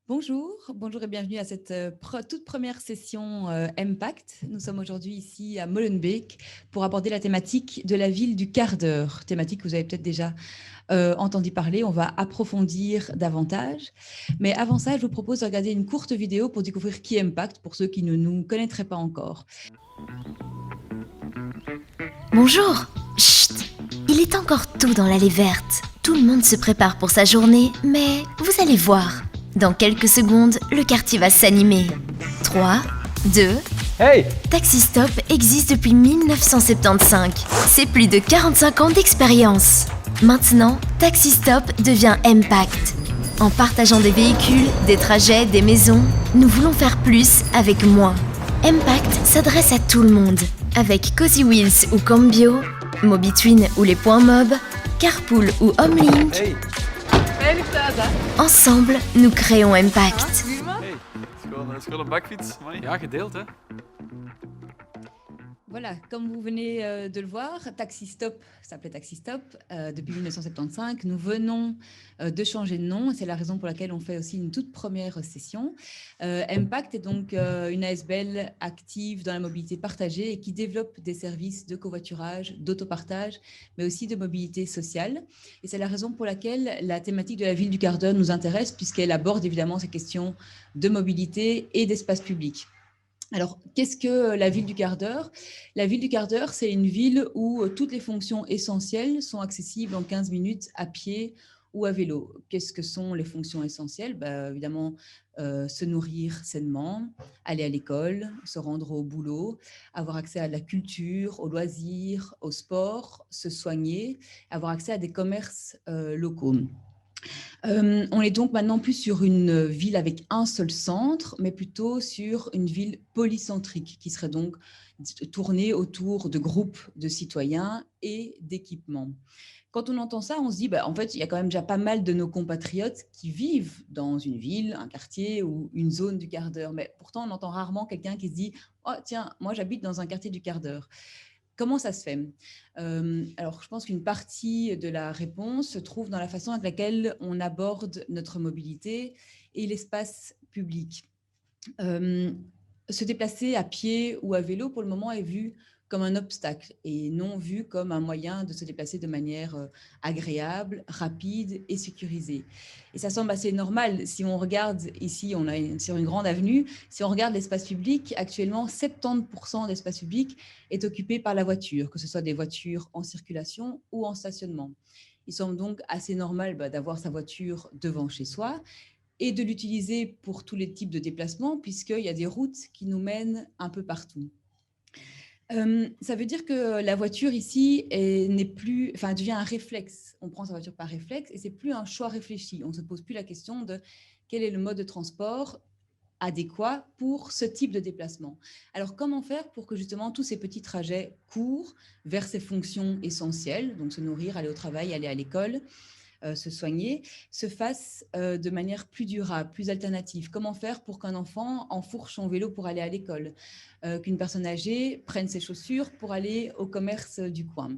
Bonjour et bienvenue à cette toute première session Impact. Nous sommes aujourd'hui ici à Molenbeek pour aborder la thématique de la ville du quart d'heure, thématique que vous avez peut-être déjà entendu parler. On va approfondir davantage. Mais avant ça, je vous propose de regarder une courte vidéo pour découvrir qui est Impact, pour ceux qui ne nous connaîtraient pas encore. Bonjour. Chut. Il est encore tôt dans l'allée verte. Tout le monde se prépare pour sa journée, mais vous allez voir. Dans quelques secondes, le quartier va s'animer. 3, 2... Hey! Taxi Stop existe depuis 1975. C'est plus de 45 ans d'expérience. Maintenant, Taxi Stop devient Impact. En partageant des véhicules, des trajets, des maisons, nous voulons faire plus avec moins. Impact s'adresse à tout le monde. Avec Cozy Wheels ou Cambio, Mobitwin ou les points mob, Carpool ou Homelink, Hey! ensemble, nous créons Impact. Hey! Is gewoon een bakfiets. Ja, gedeeld hè. Voilà, comme vous venez de le voir, Taxi Stop s'appelait Taxi Stop depuis 1975. Nous venons de changer de nom. C'est la raison pour laquelle on fait aussi une toute première session. Impact est donc une ASBL active dans la mobilité partagée et qui développe des services de covoiturage, d'autopartage, mais aussi de mobilité sociale. Et c'est la raison pour laquelle la thématique de la ville du quart d'heure nous intéresse, puisqu'elle aborde évidemment ces questions de mobilité et d'espace public. Alors, qu'est-ce que la ville du quart d'heure? La ville du quart d'heure, c'est une ville où toutes les fonctions essentielles sont accessibles en 15 minutes à pied ou à vélo. Qu'est-ce que sont les fonctions essentielles? Évidemment, se nourrir sainement, aller à l'école, se rendre au boulot, avoir accès à la culture, aux loisirs, au sport, se soigner, avoir accès à des commerces locaux. On est donc maintenant plus sur une ville avec un seul centre, mais plutôt sur une ville polycentrique qui serait donc tournée autour de groupes de citoyens et d'équipements. Quand on entend ça, on se dit, en fait, il y a quand même déjà pas mal de nos compatriotes qui vivent dans une ville, un quartier ou une zone du quart d'heure. Mais pourtant, on entend rarement quelqu'un qui se dit, oh tiens, moi j'habite dans un quartier du quart d'heure. Comment ça se fait? Alors, je pense qu'une partie de la réponse se trouve dans la façon avec laquelle on aborde notre mobilité et l'espace public. Se déplacer à pied ou à vélo, pour le moment, est vu comme un obstacle et non vu comme un moyen de se déplacer de manière agréable, rapide et sécurisée. Et ça semble assez normal. Si on regarde ici, on est sur une grande avenue, si on regarde l'espace public, actuellement, 70% de l'espace public est occupé par la voiture, que ce soit des voitures en circulation ou en stationnement. Il semble donc assez normal d'avoir sa voiture devant chez soi et de l'utiliser pour tous les types de déplacements, puisqu'il y a des routes qui nous mènent un peu partout. Ça veut dire que la voiture ici devient un réflexe. On prend sa voiture par réflexe et c'est plus un choix réfléchi. On ne se pose plus la question de quel est le mode de transport adéquat pour ce type de déplacement. Alors, comment faire pour que justement tous ces petits trajets courts vers ces fonctions essentielles, donc se nourrir, aller au travail, aller à l'école, se soigner, se fasse de manière plus durable, plus alternative. Comment faire pour qu'un enfant enfourche son vélo pour aller à l'école, qu'une personne âgée prenne ses chaussures pour aller au commerce du coin?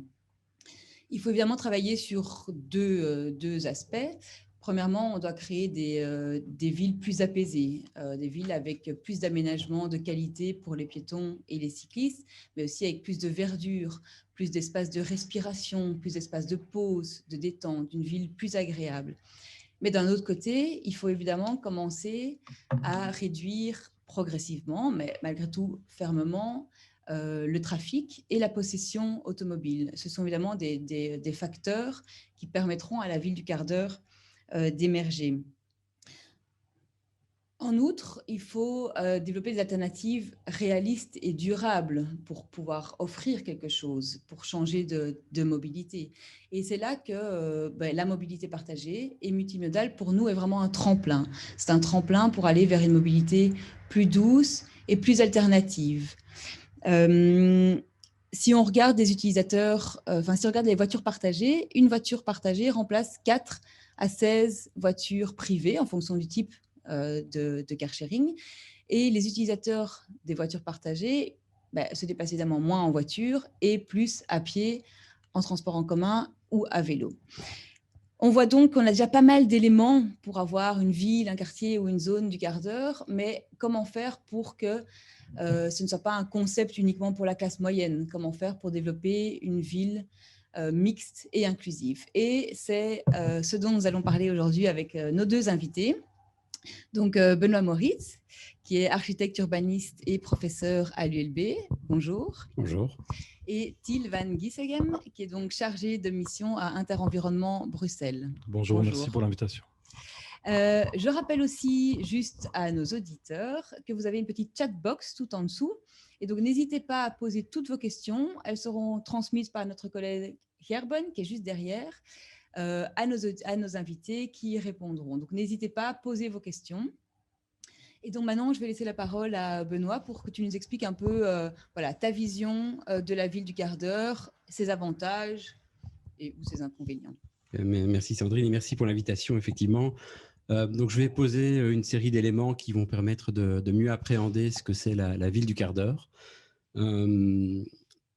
Il faut évidemment travailler sur deux aspects. Premièrement, on doit créer des villes plus apaisées, des villes avec plus d'aménagements de qualité pour les piétons et les cyclistes, mais aussi avec plus de verdure, plus d'espace de respiration, plus d'espace de pause, de détente, une ville plus agréable. Mais d'un autre côté, il faut évidemment commencer à réduire progressivement, mais malgré tout fermement, le trafic et la possession automobile. Ce sont évidemment des facteurs qui permettront à la ville du quart d'heure d'émerger. En outre, il faut développer des alternatives réalistes et durables pour pouvoir offrir quelque chose, pour changer de mobilité. Et c'est là que la mobilité partagée et multimodale, pour nous, est vraiment un tremplin. C'est un tremplin pour aller vers une mobilité plus douce et plus alternative. Si on regarde des utilisateurs, si on regarde les voitures partagées, une voiture partagée remplace 4 à 16 voitures privées en fonction du type de car sharing. Et les utilisateurs des voitures partagées se déplacent évidemment moins en voiture et plus à pied, en transport en commun ou à vélo. On voit donc qu'on a déjà pas mal d'éléments pour avoir une ville, un quartier ou une zone du quart d'heure, mais comment faire pour que ce ne soit pas un concept uniquement pour la classe moyenne? Comment faire pour développer une ville mixte et inclusive? Et c'est ce dont nous allons parler aujourd'hui avec nos deux invités. Donc, Benoît Moritz, qui est architecte urbaniste et professeur à l'ULB. Bonjour. Bonjour. Et Thiel van Gisegem, qui est donc chargé de mission à Interenvironnement Bruxelles. Bonjour, merci pour l'invitation. Je rappelle aussi juste à nos auditeurs que vous avez une petite chatbox tout en dessous. Et donc, n'hésitez pas à poser toutes vos questions. Elles seront transmises par notre collègue Gerben, qui est juste derrière, à nos invités qui y répondront. Donc, n'hésitez pas à poser vos questions. Et donc, maintenant, je vais laisser la parole à Benoît pour que tu nous expliques un peu ta vision de la ville du quart d'heure, ses avantages ou ses inconvénients. Merci Sandrine et merci pour l'invitation, effectivement. Donc, je vais poser une série d'éléments qui vont permettre de mieux appréhender ce que c'est la ville du quart d'heure.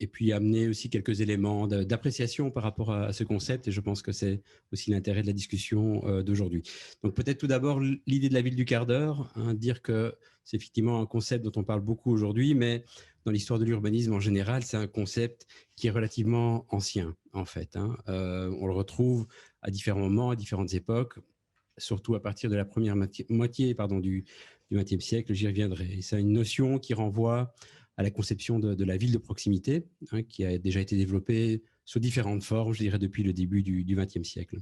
Et puis amener aussi quelques éléments d'appréciation par rapport à ce concept. Et je pense que c'est aussi l'intérêt de la discussion d'aujourd'hui. Donc peut-être tout d'abord l'idée de la ville du quart d'heure, dire que c'est effectivement un concept dont on parle beaucoup aujourd'hui, mais dans l'histoire de l'urbanisme en général, c'est un concept qui est relativement ancien en fait. On le retrouve à différents moments, à différentes époques, surtout à partir de la première moitié du XXe siècle, j'y reviendrai. Et c'est une notion qui renvoie à la conception de la ville de proximité, qui a déjà été développée sous différentes formes, je dirais, depuis le début du XXe siècle.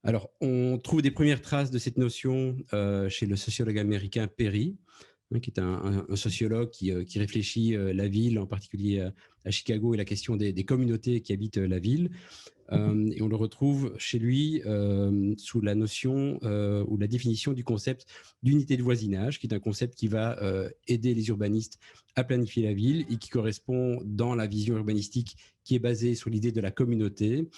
Alors, on trouve des premières traces de cette notion chez le sociologue américain Perry, qui est un sociologue qui réfléchit la ville, en particulier à Chicago, et la question des communautés qui habitent la ville. Et on le retrouve chez lui sous la notion ou la définition du concept d'unité de voisinage, qui est un concept qui va aider les urbanistes à planifier la ville et qui correspond dans la vision urbanistique qui est basée sur l'idée de la communauté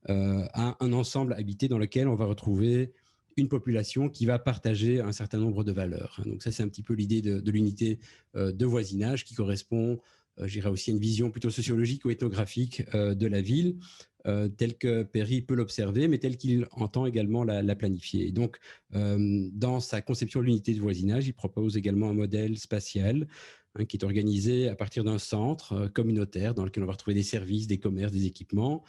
à un ensemble habité dans lequel on va retrouver une population qui va partager un certain nombre de valeurs. Donc ça, c'est un petit peu l'idée de l'unité de voisinage qui correspond, je dirais aussi à une vision plutôt sociologique ou ethnographique de la ville, telle que Perry peut l'observer, mais telle qu'il entend également la planifier. Et donc, dans sa conception de l'unité de voisinage, il propose également un modèle spatial qui est organisé à partir d'un centre communautaire dans lequel on va retrouver des services, des commerces, des équipements,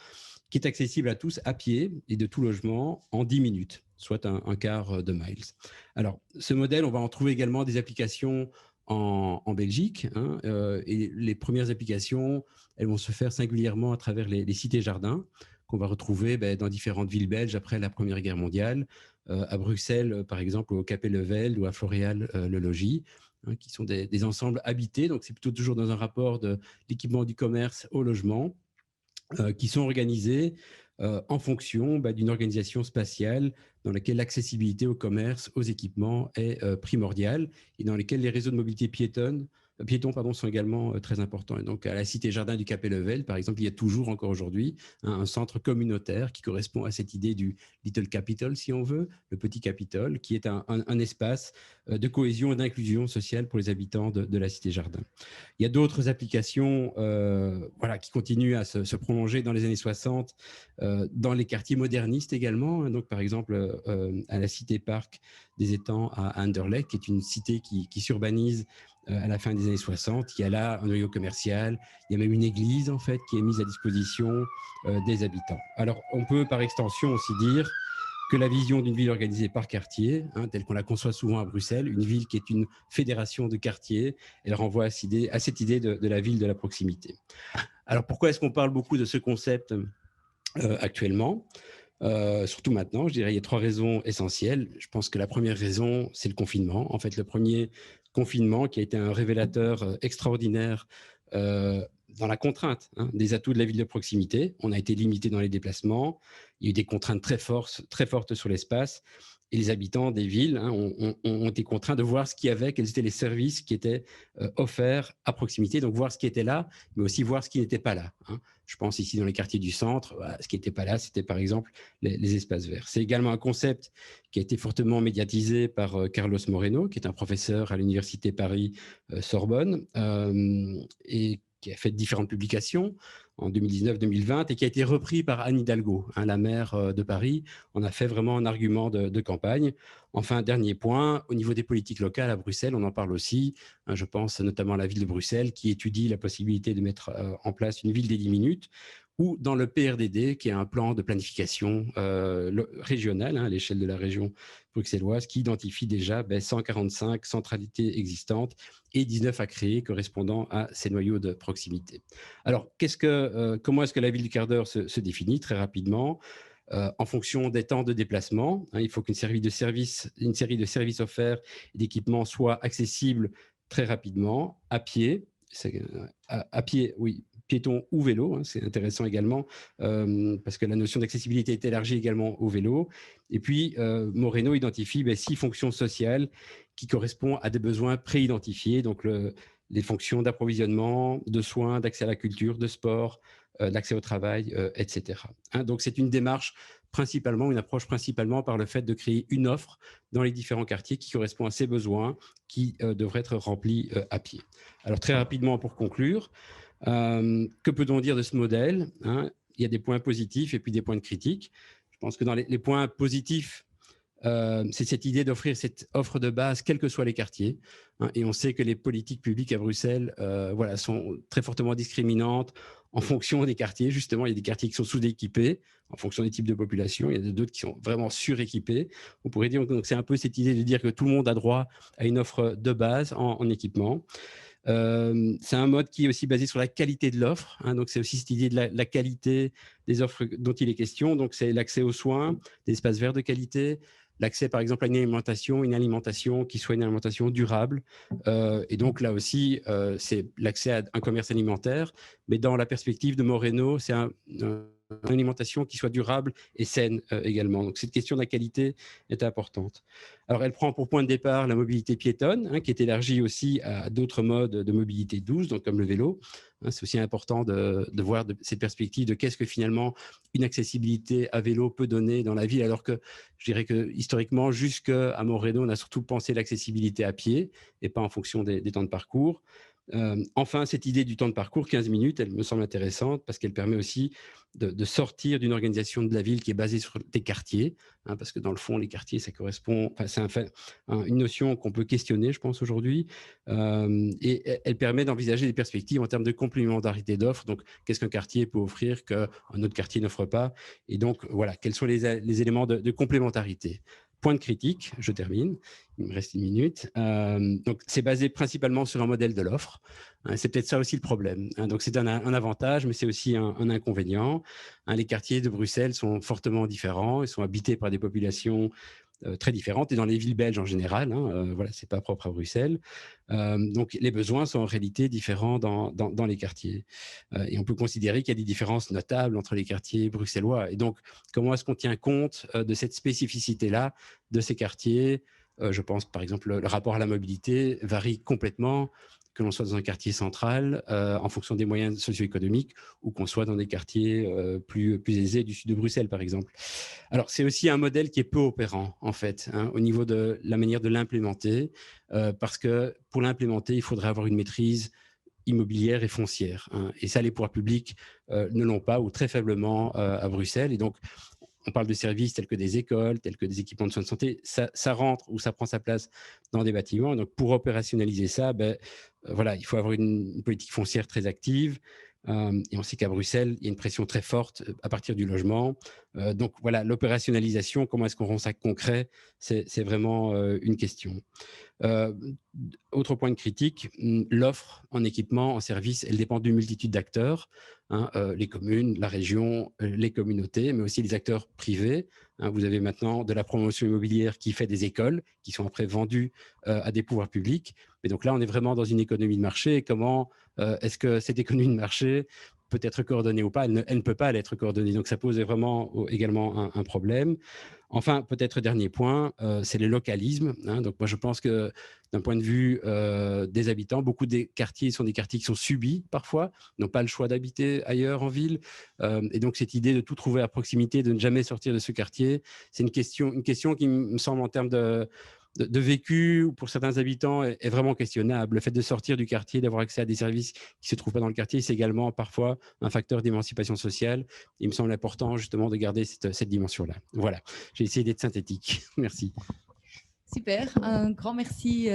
qui est accessible à tous à pied et de tout logement en 10 minutes, soit un quart de miles. Alors, ce modèle, on va en trouver également des applications en Belgique, et les premières applications, elles vont se faire singulièrement à travers les cités-jardins qu'on va retrouver dans différentes villes belges après la Première Guerre mondiale, à Bruxelles, par exemple, au Capelle-le-Veld ou à Floréal-le-Logis, qui sont des ensembles habités, donc c'est plutôt toujours dans un rapport de l'équipement du commerce au logement, qui sont organisés en fonction d'une organisation spatiale dans laquelle l'accessibilité au commerce, aux équipements est primordiale et dans lesquels les réseaux de mobilité piétons sont également très importants. Et donc, à la cité Jardin du Capelle-le-Veld, par exemple, il y a toujours encore aujourd'hui un centre communautaire qui correspond à cette idée du Little Capitol, si on veut, le petit Capitole, qui est un espace de cohésion et d'inclusion sociale pour les habitants de la cité Jardin. Il y a d'autres applications qui continuent à se prolonger dans les années 60, dans les quartiers modernistes également. Donc, par exemple, à la cité Parc des Étangs à Anderlecht, qui est une cité qui s'urbanise à la fin des années 60. Il y a là un noyau commercial, il y a même une église en fait qui est mise à disposition des habitants. Alors on peut par extension aussi dire que la vision d'une ville organisée par quartier, telle qu'on la conçoit souvent à Bruxelles, une ville qui est une fédération de quartiers, elle renvoie à cette idée de la ville de la proximité. Alors pourquoi est-ce qu'on parle beaucoup de ce concept actuellement ? Surtout maintenant, je dirais, il y a 3 raisons essentielles. Je pense que la première raison, c'est le confinement. En fait, le premier confinement qui a été un révélateur extraordinaire dans la contrainte des atouts de la ville de proximité. On a été limité dans les déplacements. Il y a eu des contraintes très fortes sur l'espace. Et les habitants des villes ont été contraints de voir ce qu'il y avait, quels étaient les services qui étaient offerts à proximité. Donc, voir ce qui était là, mais aussi voir ce qui n'était pas là. Je pense ici dans les quartiers du centre, ce qui n'était pas là, c'était par exemple les espaces verts. C'est également un concept qui a été fortement médiatisé par Carlos Moreno, qui est un professeur à l'Université Paris-Sorbonne, et qui a fait différentes publications en 2019-2020 et qui a été repris par Anne Hidalgo, la maire de Paris. On a fait vraiment un argument de campagne. Enfin, dernier point, au niveau des politiques locales à Bruxelles, on en parle aussi. Je pense notamment à la ville de Bruxelles qui étudie la possibilité de mettre en place une ville des 10 minutes, ou dans le PRDD, qui est un plan de planification régionale à l'échelle de la région bruxelloise, qui identifie déjà 145 centralités existantes et 19 à créer correspondant à ces noyaux de proximité. Alors, comment est-ce que la ville du quart d'heure se définit? Très rapidement, en fonction des temps de déplacement. Il faut qu'une série de services offerts et d'équipements soient accessibles très rapidement, à pied. À pied, oui, piéton ou vélo, c'est intéressant également, parce que la notion d'accessibilité est élargie également au vélo. Et puis, Moreno identifie 6 fonctions sociales qui correspondent à des besoins préidentifiés, donc les fonctions d'approvisionnement, de soins, d'accès à la culture, de sport, d'accès au travail, etc. Donc, c'est une démarche une approche principalement par le fait de créer une offre dans les différents quartiers qui correspond à ces besoins qui devraient être remplis à pied. Alors, très rapidement, pour conclure, que peut-on dire de ce modèle? Il y a des points positifs et puis des points de critique. Je pense que dans les points positifs, c'est cette idée d'offrir cette offre de base, quels que soient les quartiers. Et on sait que les politiques publiques à Bruxelles sont très fortement discriminantes en fonction des quartiers. Justement, il y a des quartiers qui sont sous-équipés en fonction des types de population. Il y a d'autres qui sont vraiment suréquipés. On pourrait dire que c'est un peu cette idée de dire que tout le monde a droit à une offre de base en équipement. C'est un mode qui est aussi basé sur la qualité de l'offre. Donc, c'est aussi cette idée de la qualité des offres dont il est question. Donc, c'est l'accès aux soins, des espaces verts de qualité, l'accès, par exemple, à une alimentation qui soit une alimentation durable. Et donc, là aussi, c'est l'accès à un commerce alimentaire. Mais dans la perspective de Moreno, c'est une alimentation qui soit durable et saine également. Donc, cette question de la qualité est importante. Alors, elle prend pour point de départ la mobilité piétonne, qui est élargie aussi à d'autres modes de mobilité douce, donc comme le vélo. C'est aussi important de voir cette perspective de qu'est-ce que finalement une accessibilité à vélo peut donner dans la ville, alors que je dirais que historiquement, jusqu'à Moreno, on a surtout pensé l'accessibilité à pied et pas en fonction des temps de parcours. Enfin, cette idée du temps de parcours, 15 minutes, elle me semble intéressante parce qu'elle permet aussi de sortir d'une organisation de la ville qui est basée sur des quartiers, parce que dans le fond, les quartiers, ça correspond, c'est une notion qu'on peut questionner, je pense, aujourd'hui, et elle permet d'envisager des perspectives en termes de complémentarité d'offres. Donc, qu'est-ce qu'un quartier peut offrir qu'un autre quartier n'offre pas? Et donc, voilà, quels sont les éléments de complémentarité? Point de critique, je termine, il me reste 1 minute. Donc, c'est basé principalement sur un modèle de l'offre. C'est peut-être ça aussi le problème. Donc, c'est un avantage, mais c'est aussi un inconvénient. Les quartiers de Bruxelles sont fortement différents. Ils sont habités par des populations très différentes, et dans les villes belges en général. C'est pas propre à Bruxelles. Donc, les besoins sont en réalité différents dans les quartiers. Et on peut considérer qu'il y a des différences notables entre les quartiers bruxellois. Et donc, comment est-ce qu'on tient compte de cette spécificité-là de ces quartiers? Je pense, par exemple, le rapport à la mobilité varie complètement, que l'on soit dans un quartier central, en fonction des moyens socio-économiques, ou qu'on soit dans des quartiers plus aisés du sud de Bruxelles, par exemple. Alors, c'est aussi un modèle qui est peu opérant, en fait, au niveau de la manière de l'implémenter, parce que pour l'implémenter, il faudrait avoir une maîtrise immobilière et foncière. Et ça, les pouvoirs publics ne l'ont pas, ou très faiblement à Bruxelles. Et donc, on parle de services tels que des écoles, tels que des équipements de soins de santé, ça rentre ou ça prend sa place dans des bâtiments. Donc, pour opérationnaliser ça, il faut avoir une politique foncière très active. Et on sait qu'à Bruxelles, il y a une pression très forte à partir du logement. Donc, voilà, l'opérationnalisation, comment est-ce qu'on rend ça concret? C'est vraiment une question. Autre point de critique, l'offre en équipement, en service, elle dépend d'une multitude d'acteurs, les communes, la région, les communautés, mais aussi les acteurs privés. Vous avez maintenant de la promotion immobilière qui fait des écoles, qui sont après vendues à des pouvoirs publics. Mais donc là, on est vraiment dans une économie de marché. Comment est-ce que cette économie de marché peut être coordonnée ou pas? Elle ne peut pas être coordonnée. Donc, ça pose vraiment également un problème. Enfin, peut-être dernier point, c'est le localisme. Donc, moi, je pense que d'un point de vue des habitants, beaucoup des quartiers sont des quartiers qui sont subis parfois, n'ont pas le choix d'habiter ailleurs en ville. Et donc, cette idée de tout trouver à proximité, de ne jamais sortir de ce quartier, c'est une question qui me semble en termes de vécu pour certains habitants est vraiment questionnable. Le fait de sortir du quartier, d'avoir accès à des services qui ne se trouvent pas dans le quartier, c'est également parfois un facteur d'émancipation sociale. Il me semble important justement de garder cette dimension-là. Voilà, j'ai essayé d'être synthétique. Merci. Super, un grand merci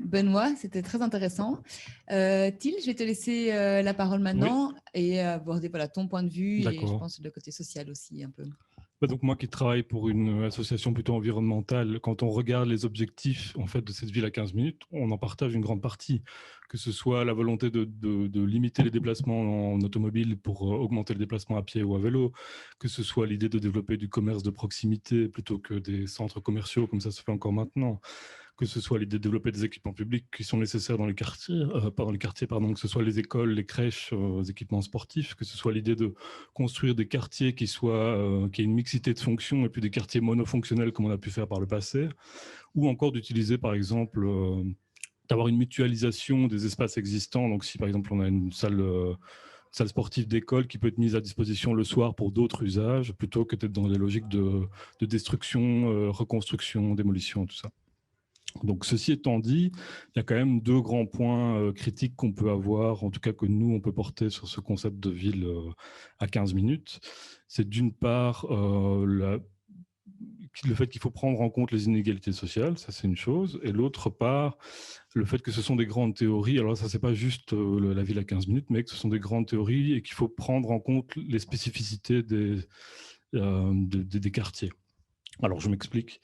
Benoît, c'était très intéressant. Thiel, je vais te laisser la parole maintenant et aborder voilà, ton point de vue et je pense le côté social aussi un peu. Donc moi qui travaille pour une association plutôt environnementale, quand on regarde les objectifs en fait, de cette ville à 15 minutes, on en partage une grande partie, que ce soit la volonté de limiter les déplacements en automobile pour augmenter le déplacement à pied ou à vélo, que ce soit l'idée de développer du commerce de proximité plutôt que des centres commerciaux comme ça se fait encore maintenant, que ce soit l'idée de développer des équipements publics qui sont nécessaires dans les quartiers, pas dans les quartiers, pardon, que ce soit les écoles, les crèches, les équipements sportifs, que ce soit l'idée de construire des quartiers qui aient une mixité de fonctions et puis des quartiers monofonctionnels comme on a pu faire par le passé, ou encore d'utiliser par exemple, d'avoir une mutualisation des espaces existants. Donc si par exemple on a une salle sportive d'école qui peut être mise à disposition le soir pour d'autres usages, plutôt que d'être dans des logiques de destruction, reconstruction, démolition, tout ça. Donc, ceci étant dit, il y a quand même deux grands points critiques qu'on peut avoir, en tout cas que nous, on peut porter sur ce concept de ville à 15 minutes. C'est d'une part le fait qu'il faut prendre en compte les inégalités sociales, ça c'est une chose, et l'autre part, le fait que ce sont des grandes théories, alors ça c'est pas juste la ville à 15 minutes, mais que ce sont des grandes théories et qu'il faut prendre en compte les spécificités des quartiers. Alors, je m'explique.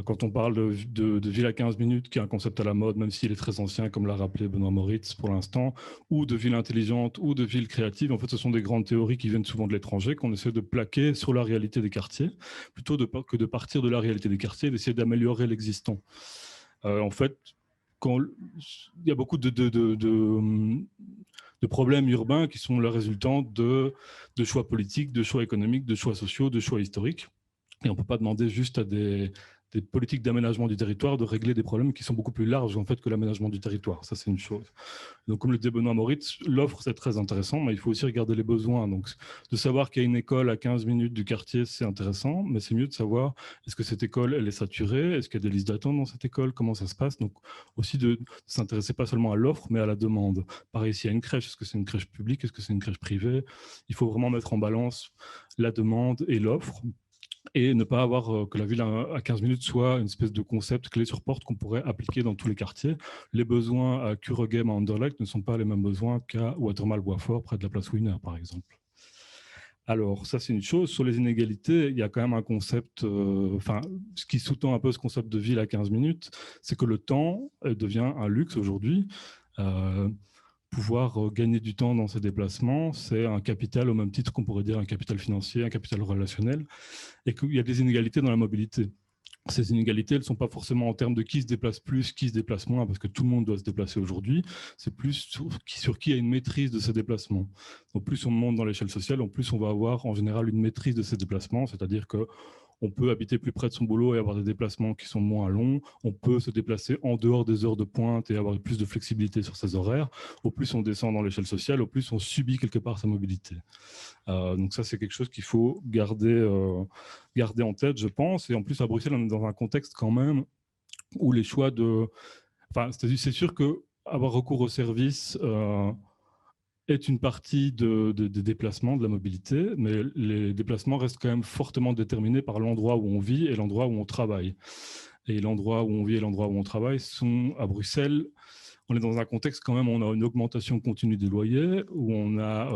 Quand on parle de ville à 15 minutes, qui est un concept à la mode, même s'il est très ancien, comme l'a rappelé Benoît Moritz pour l'instant, ou de ville intelligente, ou de ville créative, en fait, ce sont des grandes théories qui viennent souvent de l'étranger, qu'on essaie de plaquer sur la réalité des quartiers, plutôt que de partir de la réalité des quartiers et d'essayer d'améliorer l'existant. En fait, il y a beaucoup de problèmes urbains qui sont le résultant de choix politiques, de choix économiques, de choix sociaux, de choix historiques. Et on ne peut pas demander juste à des politiques d'aménagement du territoire de régler des problèmes qui sont beaucoup plus larges en fait, que l'aménagement du territoire. Ça, c'est une chose. Donc, comme le dit Benoît Moritz, l'offre, c'est très intéressant, mais il faut aussi regarder les besoins. Donc, de savoir qu'il y a une école à 15 minutes du quartier, c'est intéressant, mais c'est mieux de savoir est-ce que cette école, elle est saturée, est-ce qu'il y a des listes d'attente dans cette école, comment ça se passe. Donc, aussi de s'intéresser pas seulement à l'offre, mais à la demande. Pareil, s'il y a une crèche, est-ce que c'est une crèche publique, est-ce que c'est une crèche privée? Il faut vraiment mettre en balance la demande et l'offre, et ne pas avoir que la ville à 15 minutes soit une espèce de concept clé sur porte qu'on pourrait appliquer dans tous les quartiers. Les besoins à Kuregem, à Anderlecht ne sont pas les mêmes besoins qu'à Watermal-Boisfort, près de la place Wiener, par exemple. Alors, ça, c'est une chose. Sur les inégalités, il y a quand même un concept, ce qui sous-tend un peu ce concept de ville à 15 minutes, c'est que le temps devient un luxe aujourd'hui. Pouvoir gagner du temps dans ses déplacements, c'est un capital au même titre qu'on pourrait dire un capital financier, un capital relationnel, et qu'il y a des inégalités dans la mobilité. Ces inégalités, elles ne sont pas forcément en termes de qui se déplace plus, qui se déplace moins, parce que tout le monde doit se déplacer aujourd'hui. C'est plus sur qui a une maîtrise de ses déplacements. Donc, plus on monte dans l'échelle sociale, en plus on va avoir en général une maîtrise de ses déplacements, c'est-à-dire que on peut habiter plus près de son boulot et avoir des déplacements qui sont moins longs. On peut se déplacer en dehors des heures de pointe et avoir plus de flexibilité sur ses horaires. Au plus on descend dans l'échelle sociale, au plus on subit quelque part sa mobilité. Donc ça, c'est quelque chose qu'il faut garder en tête, je pense. Et en plus, à Bruxelles, on est dans un contexte quand même où les choix de... Enfin, c'est sûr qu'avoir recours aux services... est une partie des déplacements, de la mobilité, mais les déplacements restent quand même fortement déterminés par l'endroit où on vit et l'endroit où on travaille. Et l'endroit où on vit et l'endroit où on travaille sont à Bruxelles. On est dans un contexte quand même où on a une augmentation continue des loyers, où on a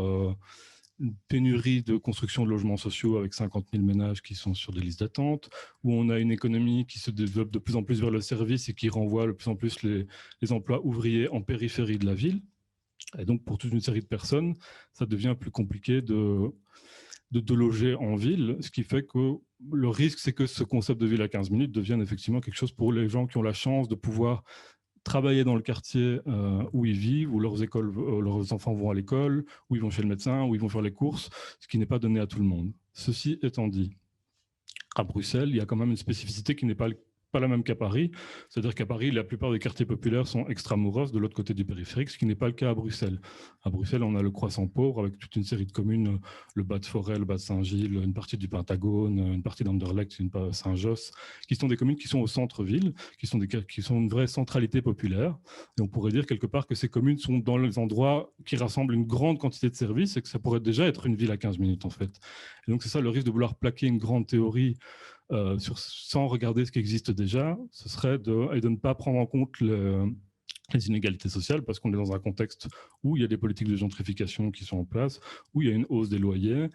une pénurie de construction de logements sociaux avec 50 000 ménages qui sont sur des listes d'attente, où on a une économie qui se développe de plus en plus vers le service et qui renvoie de plus en plus les emplois ouvriers en périphérie de la ville. Et donc, pour toute une série de personnes, ça devient plus compliqué de loger en ville, ce qui fait que le risque, c'est que ce concept de ville à 15 minutes devienne effectivement quelque chose pour les gens qui ont la chance de pouvoir travailler dans le quartier où ils vivent, où leurs enfants vont à l'école, où ils vont chez le médecin, où ils vont faire les courses, ce qui n'est pas donné à tout le monde. Ceci étant dit, à Bruxelles, il y a quand même une spécificité qui n'est pas pas la même qu'à Paris. C'est-à-dire qu'à Paris, la plupart des quartiers populaires sont extramuros de l'autre côté du périphérique, ce qui n'est pas le cas à Bruxelles. À Bruxelles, on a le Croissant pauvre avec toute une série de communes, le Bas de Forêt, le Bas de Saint-Gilles, une partie du Pentagone, une partie d'Anderlecht, une partie de Saint-Josse, qui sont des communes qui sont au centre-ville, qui sont une vraie centralité populaire. Et on pourrait dire quelque part que ces communes sont dans les endroits qui rassemblent une grande quantité de services et que ça pourrait déjà être une ville à 15 minutes en fait. Et donc c'est ça le risque de vouloir plaquer une grande théorie sans regarder ce qui existe déjà, ce serait de ne pas prendre en compte les inégalités sociales parce qu'on est dans un contexte où il y a des politiques de gentrification qui sont en place, où il y a une hausse des loyers.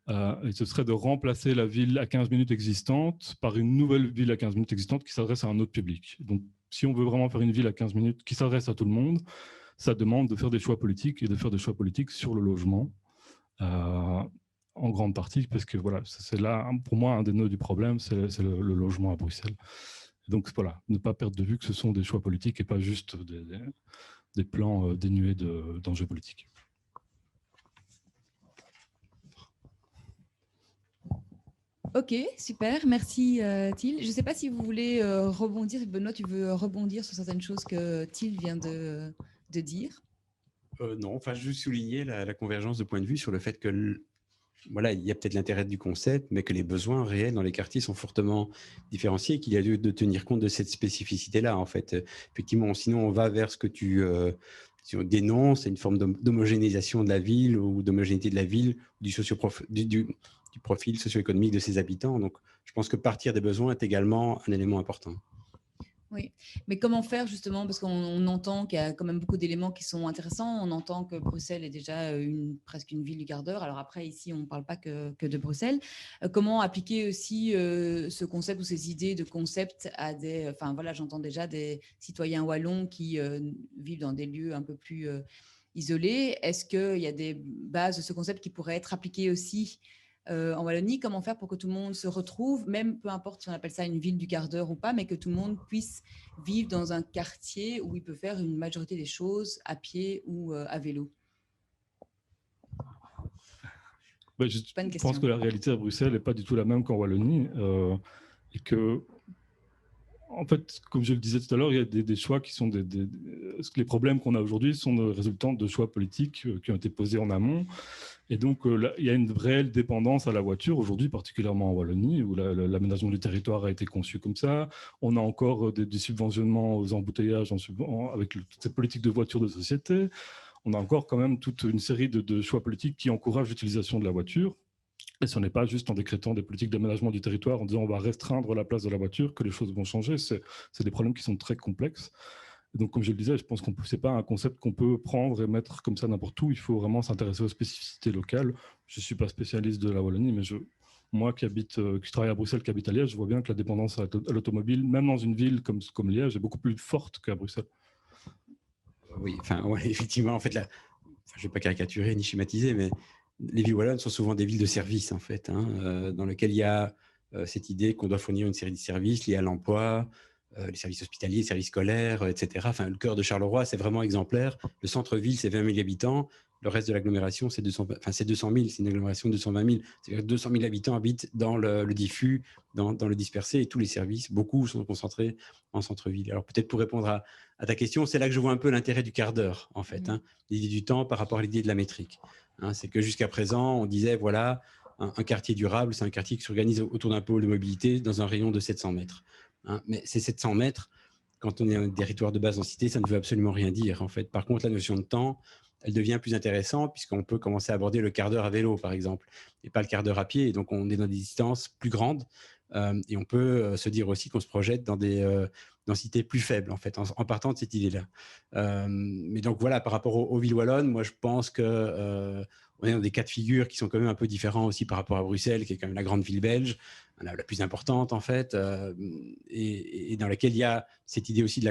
Et ce serait de remplacer la ville à 15 minutes existante par une nouvelle ville à 15 minutes existante qui s'adresse à un autre public. Donc si on veut vraiment faire une ville à 15 minutes qui s'adresse à tout le monde, ça demande de faire des choix politiques et de faire des choix politiques sur le logement. En grande partie, parce que voilà, c'est là, pour moi, un des nœuds du problème, c'est le logement à Bruxelles. Donc voilà, ne pas perdre de vue que ce sont des choix politiques et pas juste des plans dénués d'enjeux politiques. Ok, super, merci Thiel. Je ne sais pas si vous voulez rebondir, Benoît, tu veux rebondir sur certaines choses que Thiel vient de dire? Non, enfin, juste souligner la convergence de point de vue sur le fait que voilà, il y a peut-être l'intérêt du concept, mais que les besoins réels dans les quartiers sont fortement différenciés et qu'il y a lieu de tenir compte de cette spécificité-là, en fait. Effectivement, sinon, on va vers ce que tu dénonces, une forme d'homogénéisation de la ville ou d'homogénéité de la ville, du profil socio-économique de ses habitants. Donc, je pense que partir des besoins est également un élément important. Oui, mais comment faire justement, parce qu'on entend qu'il y a quand même beaucoup d'éléments qui sont intéressants, on entend que Bruxelles est déjà presque une ville du quart d'heure, alors après ici on ne parle pas que de Bruxelles. Comment appliquer aussi ce concept ou ces idées de concept à des, enfin voilà, j'entends déjà des citoyens wallons qui vivent dans des lieux un peu plus isolés. Est-ce qu'il y a des bases de ce concept qui pourraient être appliquées aussi en Wallonie? Comment faire pour que tout le monde se retrouve, même peu importe si on appelle ça une ville du quart d'heure ou pas, mais que tout le monde puisse vivre dans un quartier où il peut faire une majorité des choses à pied ou à vélo? Je pense que la réalité à Bruxelles n'est pas du tout la même qu'en Wallonie et que, en fait, comme je le disais tout à l'heure, il y a des choix qui sont les problèmes qu'on a aujourd'hui sont le résultat de choix politiques qui ont été posés en amont. Et donc, il y a une réelle dépendance à la voiture aujourd'hui, particulièrement en Wallonie, où l'aménagement du territoire a été conçu comme ça. On a encore des subventionnements aux embouteillages avec cette politique de voiture de société. On a encore quand même toute une série de choix politiques qui encouragent l'utilisation de la voiture. Et ce n'est pas juste en décrétant des politiques d'aménagement du territoire, en disant on va restreindre la place de la voiture, que les choses vont changer. C'est des problèmes qui sont très complexes. Donc, comme je le disais, je pense que ce n'est pas un concept qu'on peut prendre et mettre comme ça n'importe où. Il faut vraiment s'intéresser aux spécificités locales. Je ne suis pas spécialiste de la Wallonie, mais moi qui travaille à Bruxelles, qui habite à Liège, je vois bien que la dépendance à l'automobile, même dans une ville comme Liège, est beaucoup plus forte qu'à Bruxelles. Oui, enfin, ouais, effectivement, en fait, je ne vais pas caricaturer ni schématiser, mais les villes wallonnes sont souvent des villes de services, en fait, dans lesquelles il y a cette idée qu'on doit fournir une série de services liés à l'emploi, les services hospitaliers, les services scolaires, etc. Enfin, le cœur de Charleroi, c'est vraiment exemplaire. Le centre-ville, c'est 20 000 habitants. Le reste de l'agglomération, c'est 200 000. C'est une agglomération de 220 000. C'est-à-dire que 200 000 habitants habitent dans le diffus, dans le dispersé, et tous les services, beaucoup sont concentrés en centre-ville. Alors, peut-être pour répondre à ta question, c'est là que je vois un peu l'intérêt du quart d'heure, en fait, l'idée du temps par rapport à l'idée de la métrique. C'est que jusqu'à présent, on disait, voilà, un quartier durable, c'est un quartier qui s'organise autour d'un pôle de mobilité dans un rayon de 700 mètres. Mais ces 700 mètres, quand on est un territoire de basse densité, ça ne veut absolument rien dire, en fait. Par contre, la notion de temps, elle devient plus intéressante puisqu'on peut commencer à aborder le quart d'heure à vélo, par exemple, et pas le quart d'heure à pied. Et donc, on est dans des distances plus grandes et on peut se dire aussi qu'on se projette dans des densités plus faibles, en fait, en partant de cette idée-là. Mais donc, voilà, par rapport aux villes wallonnes, moi, je pense que on est dans des cas de figure qui sont quand même un peu différents aussi par rapport à Bruxelles, qui est quand même la grande ville belge, la plus importante, en fait, et dans laquelle il y a cette idée aussi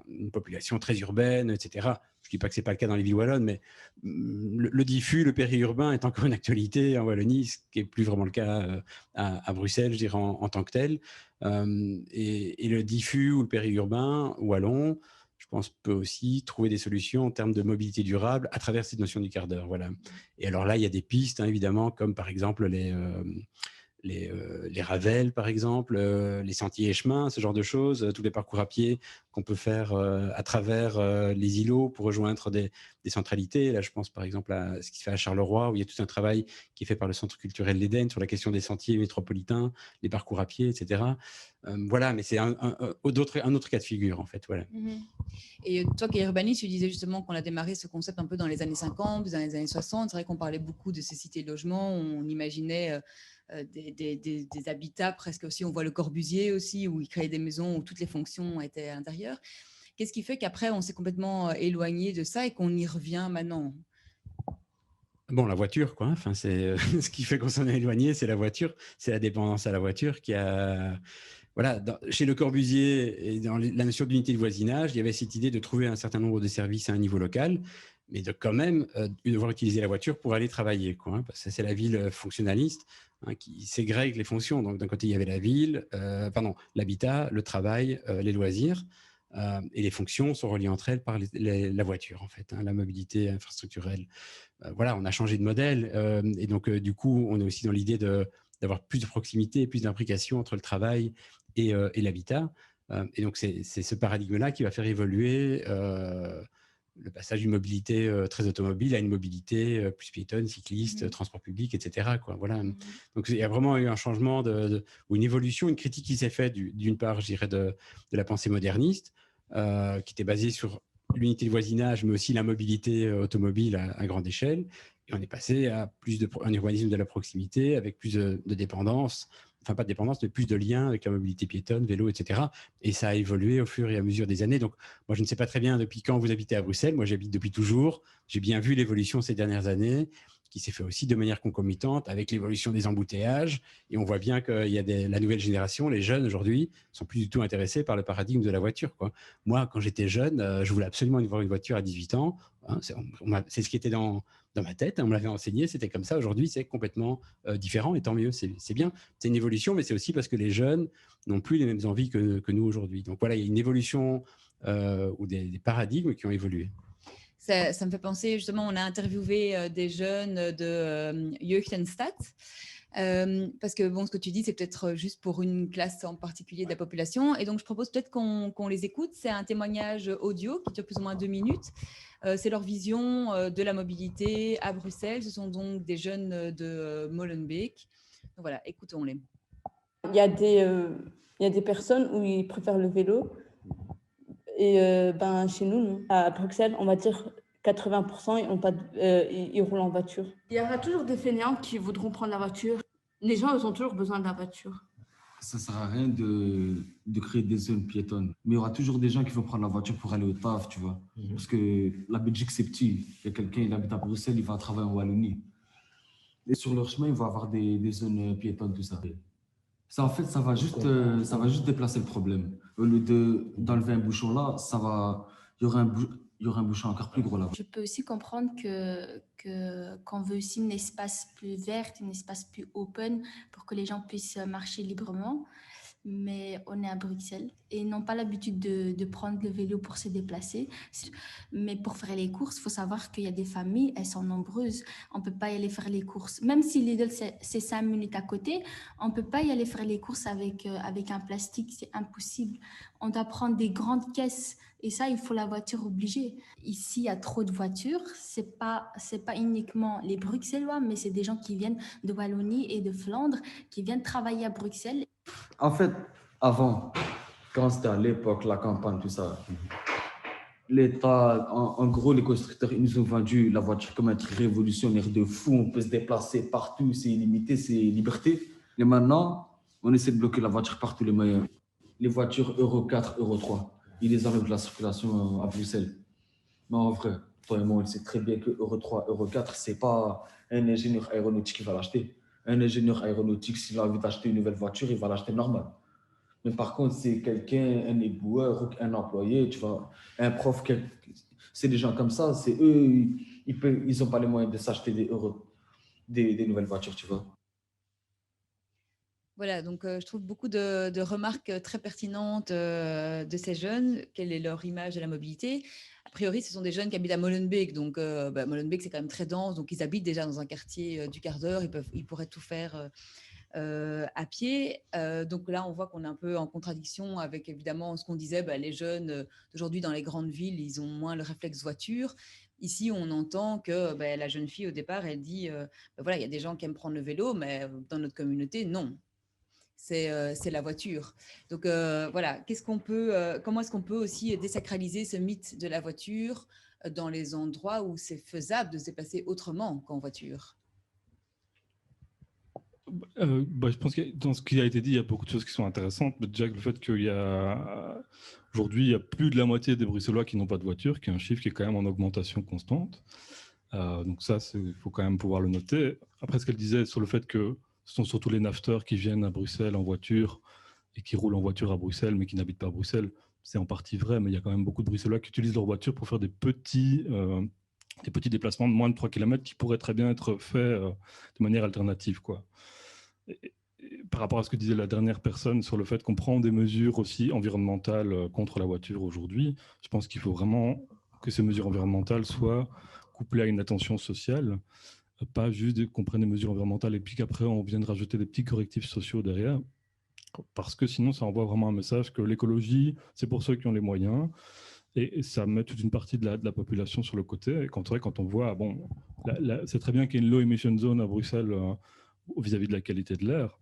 une population très urbaine, etc. Je ne dis pas que ce n'est pas le cas dans les villes wallonnes, mais le diffus, le périurbain est encore une actualité en Wallonie, ce qui n'est plus vraiment le cas à Bruxelles, je dirais, en tant que tel. Et le diffus ou le périurbain wallon, je pense, peut aussi trouver des solutions en termes de mobilité durable à travers cette notion du quart d'heure. Voilà. Et alors là, il y a des pistes, évidemment, comme par exemple les ravels, par exemple, les sentiers et chemins, ce genre de choses, tous les parcours à pied qu'on peut faire à travers les îlots pour rejoindre des centralités. Là, je pense par exemple à ce qui se fait à Charleroi, où il y a tout un travail qui est fait par le Centre culturel l'Éden sur la question des sentiers métropolitains, les parcours à pied, etc. Voilà, mais c'est un autre cas de figure, en fait. Voilà. Et toi qui es urbaniste, tu disais justement qu'on a démarré ce concept un peu dans les années 50, dans les années 60. C'est vrai qu'on parlait beaucoup de ces cités de logement, on imaginait des habitats presque aussi. On voit le Corbusier aussi, où il créait des maisons où toutes les fonctions étaient à l'intérieur. Qu'est-ce qui fait qu'après, on s'est complètement éloigné de ça et qu'on y revient maintenant? Bon, la voiture, quoi. Enfin, c'est ce qui fait qu'on s'en est éloigné, c'est la voiture, c'est la dépendance à la voiture qui a... Voilà, chez Le Corbusier et dans la notion d'unité de voisinage, il y avait cette idée de trouver un certain nombre de services à un niveau local, mais de quand même devoir utiliser la voiture pour aller travailler, quoi, hein, parce que c'est la ville fonctionnaliste qui ségrègue les fonctions. Donc, d'un côté, il y avait la ville, l'habitat, le travail, les loisirs, et les fonctions sont reliées entre elles par la voiture, en fait, hein, la mobilité infrastructurelle. Voilà, on a changé de modèle, et donc, du coup, on est aussi dans l'idée d'avoir plus de proximité, plus d'imbrication entre le travail et l'habitat. Et donc, c'est ce paradigme-là qui va faire évoluer le passage d'une mobilité très automobile à une mobilité plus piétonne, cycliste, transport public, etc., quoi. Voilà. Donc, il y a vraiment eu un changement ou une évolution, une critique qui s'est faite d'une part, je dirais, de la pensée moderniste, qui était basée sur l'unité de voisinage, mais aussi la mobilité automobile à grande échelle. Et on est passé à un urbanisme de la proximité avec plus de dépendance, enfin pas de dépendance, mais plus de liens avec la mobilité piétonne, vélo, etc. Et ça a évolué au fur et à mesure des années. Donc, moi, je ne sais pas très bien depuis quand vous habitez à Bruxelles. Moi, j'habite depuis toujours. J'ai bien vu l'évolution ces dernières années, qui s'est fait aussi de manière concomitante avec l'évolution des embouteillages. Et on voit bien qu'il y a la nouvelle génération, les jeunes aujourd'hui, sont plus du tout intéressés par le paradigme de la voiture, quoi. Moi, quand j'étais jeune, je voulais absolument avoir une voiture à 18 ans. Hein, c'est ce qui était dans ma tête, hein, on me l'avait enseigné, c'était comme ça. Aujourd'hui, c'est complètement différent, et tant mieux, c'est bien. C'est une évolution, mais c'est aussi parce que les jeunes n'ont plus les mêmes envies que nous aujourd'hui. Donc voilà, il y a une évolution ou des paradigmes qui ont évolué. Ça me fait penser, justement, on a interviewé des jeunes de Jeugd en Stad. Parce que bon, ce que tu dis, c'est peut-être juste pour une classe en particulier de la population. Et donc, je propose peut-être qu'on les écoute. C'est un témoignage audio qui dure plus ou moins 2 minutes. C'est leur vision de la mobilité à Bruxelles. Ce sont donc des jeunes de Molenbeek. Donc voilà, écoutons-les. Il y a des personnes où ils préfèrent le vélo. Et chez nous, non. À Bruxelles, on va dire 80% ils roulent en voiture. Il y aura toujours des fainéants qui voudront prendre la voiture. Les gens, ils ont toujours besoin de la voiture. Ça ne sert à rien de créer des zones piétonnes. Mais il y aura toujours des gens qui vont prendre la voiture pour aller au taf, tu vois. Parce que la Belgique, c'est petit. Il y a quelqu'un, il habite à Bruxelles, il va travailler en Wallonie. Et sur leur chemin, il va avoir des zones piétonnes, tout ça. Ça, en fait, ça va juste déplacer le problème. Au lieu d'enlever un bouchon là, il y aura un bouchon encore plus gros là. Je peux aussi comprendre qu'on veut aussi un espace plus vert, un espace plus open pour que les gens puissent marcher librement. Mais on est à Bruxelles et ils n'ont pas l'habitude de prendre le vélo pour se déplacer. Mais pour faire les courses, il faut savoir qu'il y a des familles, elles sont nombreuses. On ne peut pas y aller faire les courses. Même si Lidl, c'est 5 minutes à côté, on ne peut pas y aller faire les courses avec un plastique, c'est impossible. On doit prendre des grandes caisses et ça, il faut la voiture obligée. Ici, il y a trop de voitures. C'est pas uniquement les Bruxellois, mais c'est des gens qui viennent de Wallonie et de Flandre, qui viennent travailler à Bruxelles. En fait, avant, quand c'était à l'époque, la campagne, tout ça, l'État, en gros, les constructeurs, ils nous ont vendu la voiture comme un truc révolutionnaire de fou. On peut se déplacer partout, c'est illimité, c'est liberté. Et maintenant, on essaie de bloquer la voiture partout, les voitures Euro 4, Euro 3. Ils les enlèvent de la circulation à Bruxelles. Mais en vrai, toi et moi, on sait très bien que Euro 3, Euro 4, ce n'est pas un ingénieur aéronautique qui va l'acheter. Un ingénieur aéronautique, s'il a envie d'acheter une nouvelle voiture, il va l'acheter normal. Mais par contre, c'est quelqu'un, un éboueur, un employé, tu vois, un prof, c'est des gens comme ça, c'est eux, ils n'ont pas les moyens de s'acheter des nouvelles voitures, tu vois. Voilà, donc je trouve beaucoup de remarques très pertinentes de ces jeunes. Quelle est leur image de la mobilité? A priori, ce sont des jeunes qui habitent à Molenbeek. Donc, Molenbeek, c'est quand même très dense. Donc, ils habitent déjà dans un quartier du quart d'heure. Ils pourraient tout faire à pied. Donc là, on voit qu'on est un peu en contradiction avec évidemment ce qu'on disait, les jeunes d'aujourd'hui dans les grandes villes, ils ont moins le réflexe voiture. Ici, on entend que la jeune fille, au départ, elle dit voilà, il y a des gens qui aiment prendre le vélo, mais dans notre communauté, non. C'est la voiture. Donc voilà, comment est-ce qu'on peut aussi désacraliser ce mythe de la voiture dans les endroits où c'est faisable de se déplacer autrement qu'en voiture? Je pense que dans ce qui a été dit, il y a beaucoup de choses qui sont intéressantes. Mais déjà, le fait qu'aujourd'hui, il y a plus de la moitié des Bruxellois qui n'ont pas de voiture, qui est un chiffre qui est quand même en augmentation constante. Donc ça, il faut quand même pouvoir le noter. Après, ce qu'elle disait sur le fait que ce sont surtout les nafteurs qui viennent à Bruxelles en voiture et qui roulent en voiture à Bruxelles, mais qui n'habitent pas à Bruxelles, c'est en partie vrai, mais il y a quand même beaucoup de Bruxellois qui utilisent leur voiture pour faire des petits déplacements de moins de 3 km qui pourraient très bien être faits de manière alternative, quoi. Et par rapport à ce que disait la dernière personne sur le fait qu'on prend des mesures aussi environnementales contre la voiture aujourd'hui, je pense qu'il faut vraiment que ces mesures environnementales soient couplées à une attention sociale, pas juste qu'on prenne des mesures environnementales et puis qu'après on vienne rajouter des petits correctifs sociaux derrière, parce que sinon ça envoie vraiment un message que l'écologie, c'est pour ceux qui ont les moyens, et ça met toute une partie de la population sur le côté. Et quand on voit, c'est très bien qu'il y ait une low emission zone à Bruxelles vis-à-vis de la qualité de l'air,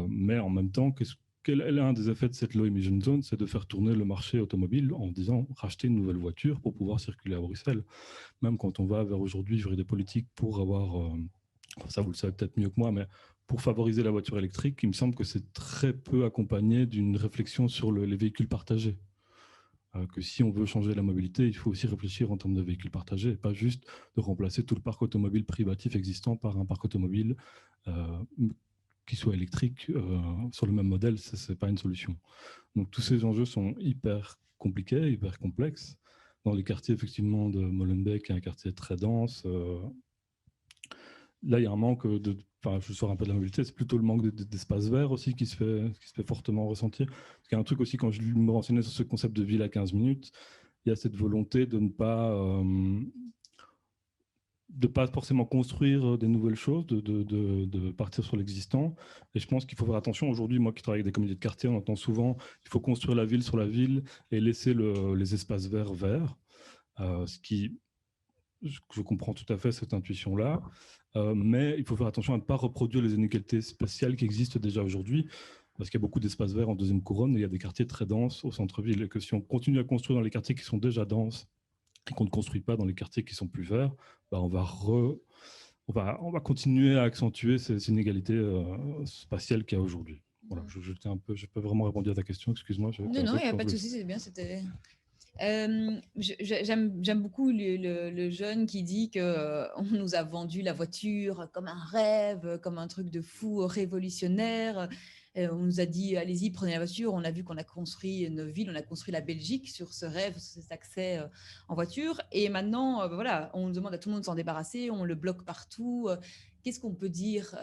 mais en même temps, quel est un des effets de cette low emission zone? C'est de faire tourner le marché automobile en disant racheter une nouvelle voiture pour pouvoir circuler à Bruxelles. Même quand on va vers aujourd'hui, j'aurai des politiques pour avoir, ça vous le savez peut-être mieux que moi, mais pour favoriser la voiture électrique, il me semble que c'est très peu accompagné d'une réflexion sur les véhicules partagés. Que si on veut changer la mobilité, il faut aussi réfléchir en termes de véhicules partagés, et pas juste de remplacer tout le parc automobile privatif existant par un parc automobile qui soit électrique sur le même modèle. Ce n'est pas une solution. Donc tous ces enjeux sont hyper compliqués, hyper complexes. Dans les quartiers effectivement de Molenbeek, qui est un quartier très dense, là il y a un manque je sors un peu de la mobilité, c'est plutôt le manque d'espace vert aussi qui se fait fortement ressentir. Parce qu'il y a un truc aussi, quand je me renseignais sur ce concept de ville à 15 minutes, il y a cette volonté de ne pas forcément construire des nouvelles choses, de partir sur l'existant. Et je pense qu'il faut faire attention. Aujourd'hui, moi qui travaille avec des communautés de quartier, on entend souvent qu'il faut construire la ville sur la ville et laisser les espaces verts. Ce qui, je comprends tout à fait cette intuition-là. Mais il faut faire attention à ne pas reproduire les inégalités spatiales qui existent déjà aujourd'hui, parce qu'il y a beaucoup d'espaces verts en deuxième couronne et il y a des quartiers très denses au centre-ville. Et que si on continue à construire dans les quartiers qui sont déjà denses et qu'on ne construit pas dans les quartiers qui sont plus verts, on va continuer à accentuer ces inégalités spatiales qu'il y a aujourd'hui. Voilà, je peux vraiment répondre à ta question, excuse-moi. Non, il n'y a pas de souci, c'est bien. J'aime beaucoup le jeune qui dit qu'on nous a vendu la voiture comme un rêve, comme un truc de fou révolutionnaire. On nous a dit, allez-y, prenez la voiture. On a vu qu'on a construit une ville, on a construit la Belgique sur ce rêve, sur cet accès en voiture. Et maintenant, on demande à tout le monde de s'en débarrasser, on le bloque partout. Qu'est-ce qu'on peut dire,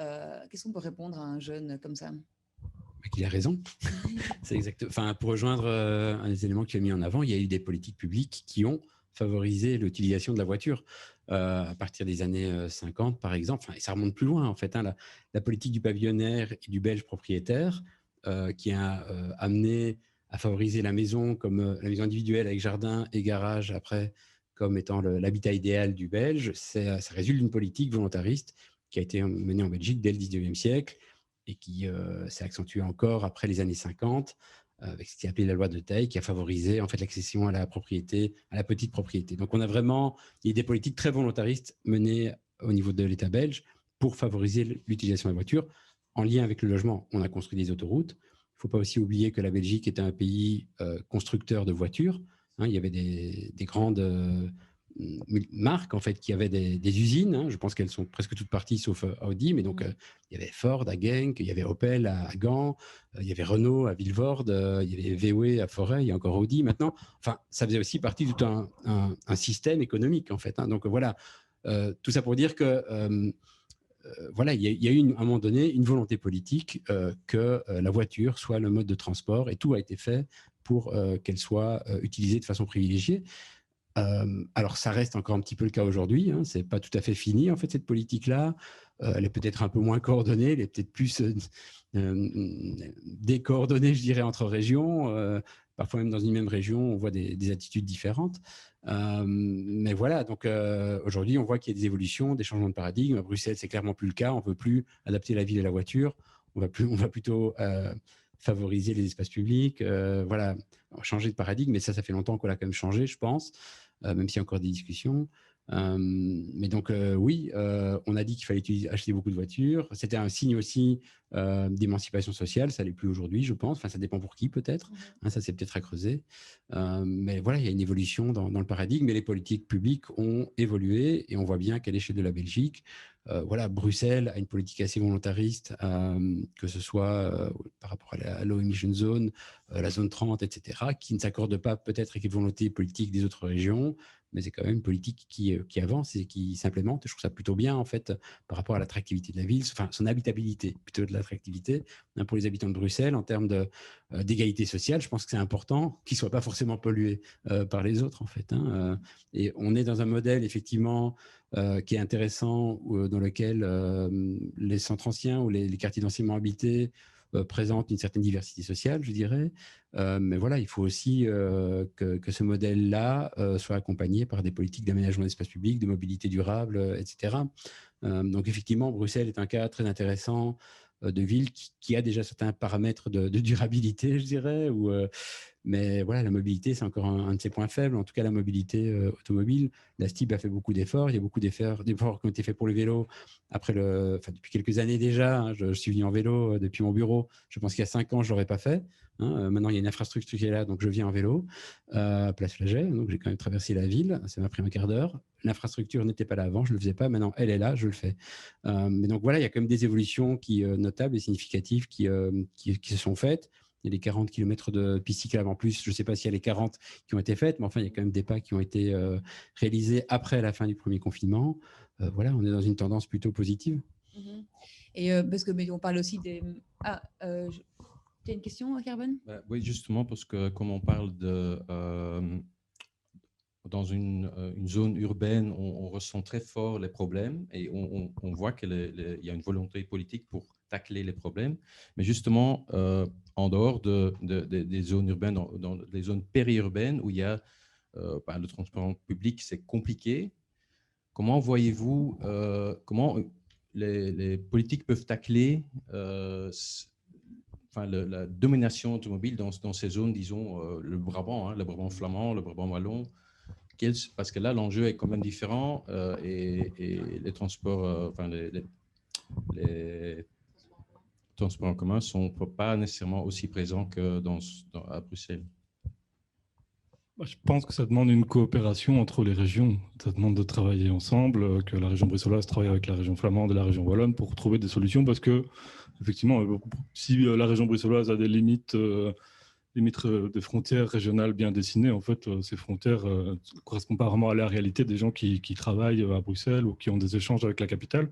qu'est-ce qu'on peut répondre à un jeune comme ça? Qu'il a raison. C'est exact. Enfin, pour rejoindre un des éléments que tu as mis en avant, il y a eu des politiques publiques qui ont favorisé l'utilisation de la voiture à partir des années 50, par exemple. Enfin, et ça remonte plus loin, en fait. La politique du pavillonnaire et du belge propriétaire qui a amené à favoriser la maison comme la maison individuelle avec jardin et garage après comme étant l'habitat idéal du belge. Ça résulte d'une politique volontariste qui a été menée en Belgique dès le 19e siècle et qui s'est accentuée encore après les années 50 avec ce qui est appelé la loi de Teil, qui a favorisé en fait l'accession à la propriété, à la petite propriété. Donc on a vraiment, il y a des politiques très volontaristes menées au niveau de l'État belge pour favoriser l'utilisation de la voiture en lien avec le logement. On a construit des autoroutes. Il ne faut pas aussi oublier que la Belgique était un pays constructeur de voitures. Il y avait des grandes marques en fait qui avaient des usines. Je pense qu'elles sont presque toutes parties sauf Audi, mais donc il y avait Ford à Genk, il y avait Opel à Gand, il y avait Renault à Vilvoorde, il y avait VW à Forêt, il y a encore Audi maintenant. Enfin, ça faisait aussi partie de tout un système économique en fait. Donc voilà, tout ça pour dire que voilà, il y a eu à un moment donné une volonté politique que la voiture soit le mode de transport et tout a été fait pour qu'elle soit utilisée de façon privilégiée. Alors, ça reste encore un petit peu le cas aujourd'hui. Hein. Ce n'est pas tout à fait fini, en fait, cette politique-là. Elle est peut-être un peu moins coordonnée, elle est peut-être plus décoordonnée, je dirais, entre régions. Parfois, même dans une même région, on voit des attitudes différentes. Mais voilà, donc aujourd'hui, on voit qu'il y a des évolutions, des changements de paradigme. À Bruxelles, c'est clairement plus le cas. On ne veut plus adapter la ville à la voiture. On va plutôt favoriser les espaces publics. Voilà, changer de paradigme. Mais ça fait longtemps qu'on l'a quand même changé, je pense, même s'il y a encore des discussions. Mais donc, oui, on a dit qu'il fallait acheter beaucoup de voitures. C'était un signe aussi d'émancipation sociale. Ça ne l'est plus aujourd'hui, je pense. Enfin, ça dépend pour qui, peut-être. Hein, ça, c'est peut-être à creuser. Mais voilà, il y a une évolution dans le paradigme. Et les politiques publiques ont évolué. Et on voit bien qu'à l'échelle de la Belgique, voilà, Bruxelles a une politique assez volontariste, que ce soit par rapport à la Low Emission Zone, la zone 30, etc., qui ne s'accorde pas peut-être avec les volontés politiques des autres régions, mais c'est quand même une politique qui avance et qui s'implémente. Je trouve ça plutôt bien, en fait, par rapport à l'attractivité de la ville, enfin, son habitabilité, plutôt de l'attractivité, hein, pour les habitants de Bruxelles, en termes d'égalité sociale. Je pense que c'est important qu'ils ne soient pas forcément pollués par les autres, en fait. Hein, et on est dans un modèle, effectivement, qui est intéressant, dans lequel les centres anciens ou les quartiers densément habités présentent une certaine diversité sociale, je dirais. Mais voilà, il faut aussi que ce modèle-là soit accompagné par des politiques d'aménagement d'espace public, de mobilité durable, etc. Donc effectivement, Bruxelles est un cas très intéressant de ville qui a déjà certains paramètres de durabilité, je dirais, mais voilà, la mobilité, c'est encore un de ses points faibles. En tout cas, la mobilité automobile. La STIB a fait beaucoup d'efforts. Il y a beaucoup d'efforts qui ont été faits pour le vélo depuis quelques années déjà. Hein, je suis venu en vélo depuis mon bureau. Je pense qu'il y a 5 ans, je ne l'aurais pas fait. Hein. Maintenant, il y a une infrastructure qui est là, donc je viens en vélo. Place Flagey, donc j'ai quand même traversé la ville. Ça m'a pris un quart d'heure. L'infrastructure n'était pas là avant, je ne le faisais pas. Maintenant, elle est là, je le fais. Mais donc voilà, il y a quand même des évolutions notables et significatives qui se sont faites. Il y a les 40 km de piste cyclable en plus. Je ne sais pas s'il y a les 40 qui ont été faites, mais enfin, il y a quand même des pas qui ont été réalisés après la fin du premier confinement. Voilà, on est dans une tendance plutôt positive. Et parce que on parle aussi des... tu as une question, Carbone ? Oui, justement, parce que comme on parle dans une zone urbaine, on ressent très fort les problèmes et on voit qu'il y a une volonté politique pour tacler les problèmes. Mais justement, en dehors des zones urbaines, dans les zones périurbaines où il y a le transport public, c'est compliqué. Comment voyez-vous comment les politiques peuvent tacler la domination automobile dans ces zones, disons, le Brabant flamand, le Brabant wallon, parce que là, l'enjeu est quand même différent et les transports, les transports en commun ne sont pas nécessairement aussi présents à Bruxelles. Je pense que ça demande une coopération entre les régions. Ça demande de travailler ensemble, que la région bruxelloise travaille avec la région flamande et la région wallonne pour trouver des solutions, parce que, effectivement, si la région bruxelloise a des limites des frontières régionales bien dessinées, en fait, ces frontières ne correspondent pas vraiment à la réalité des gens qui travaillent à Bruxelles ou qui ont des échanges avec la capitale.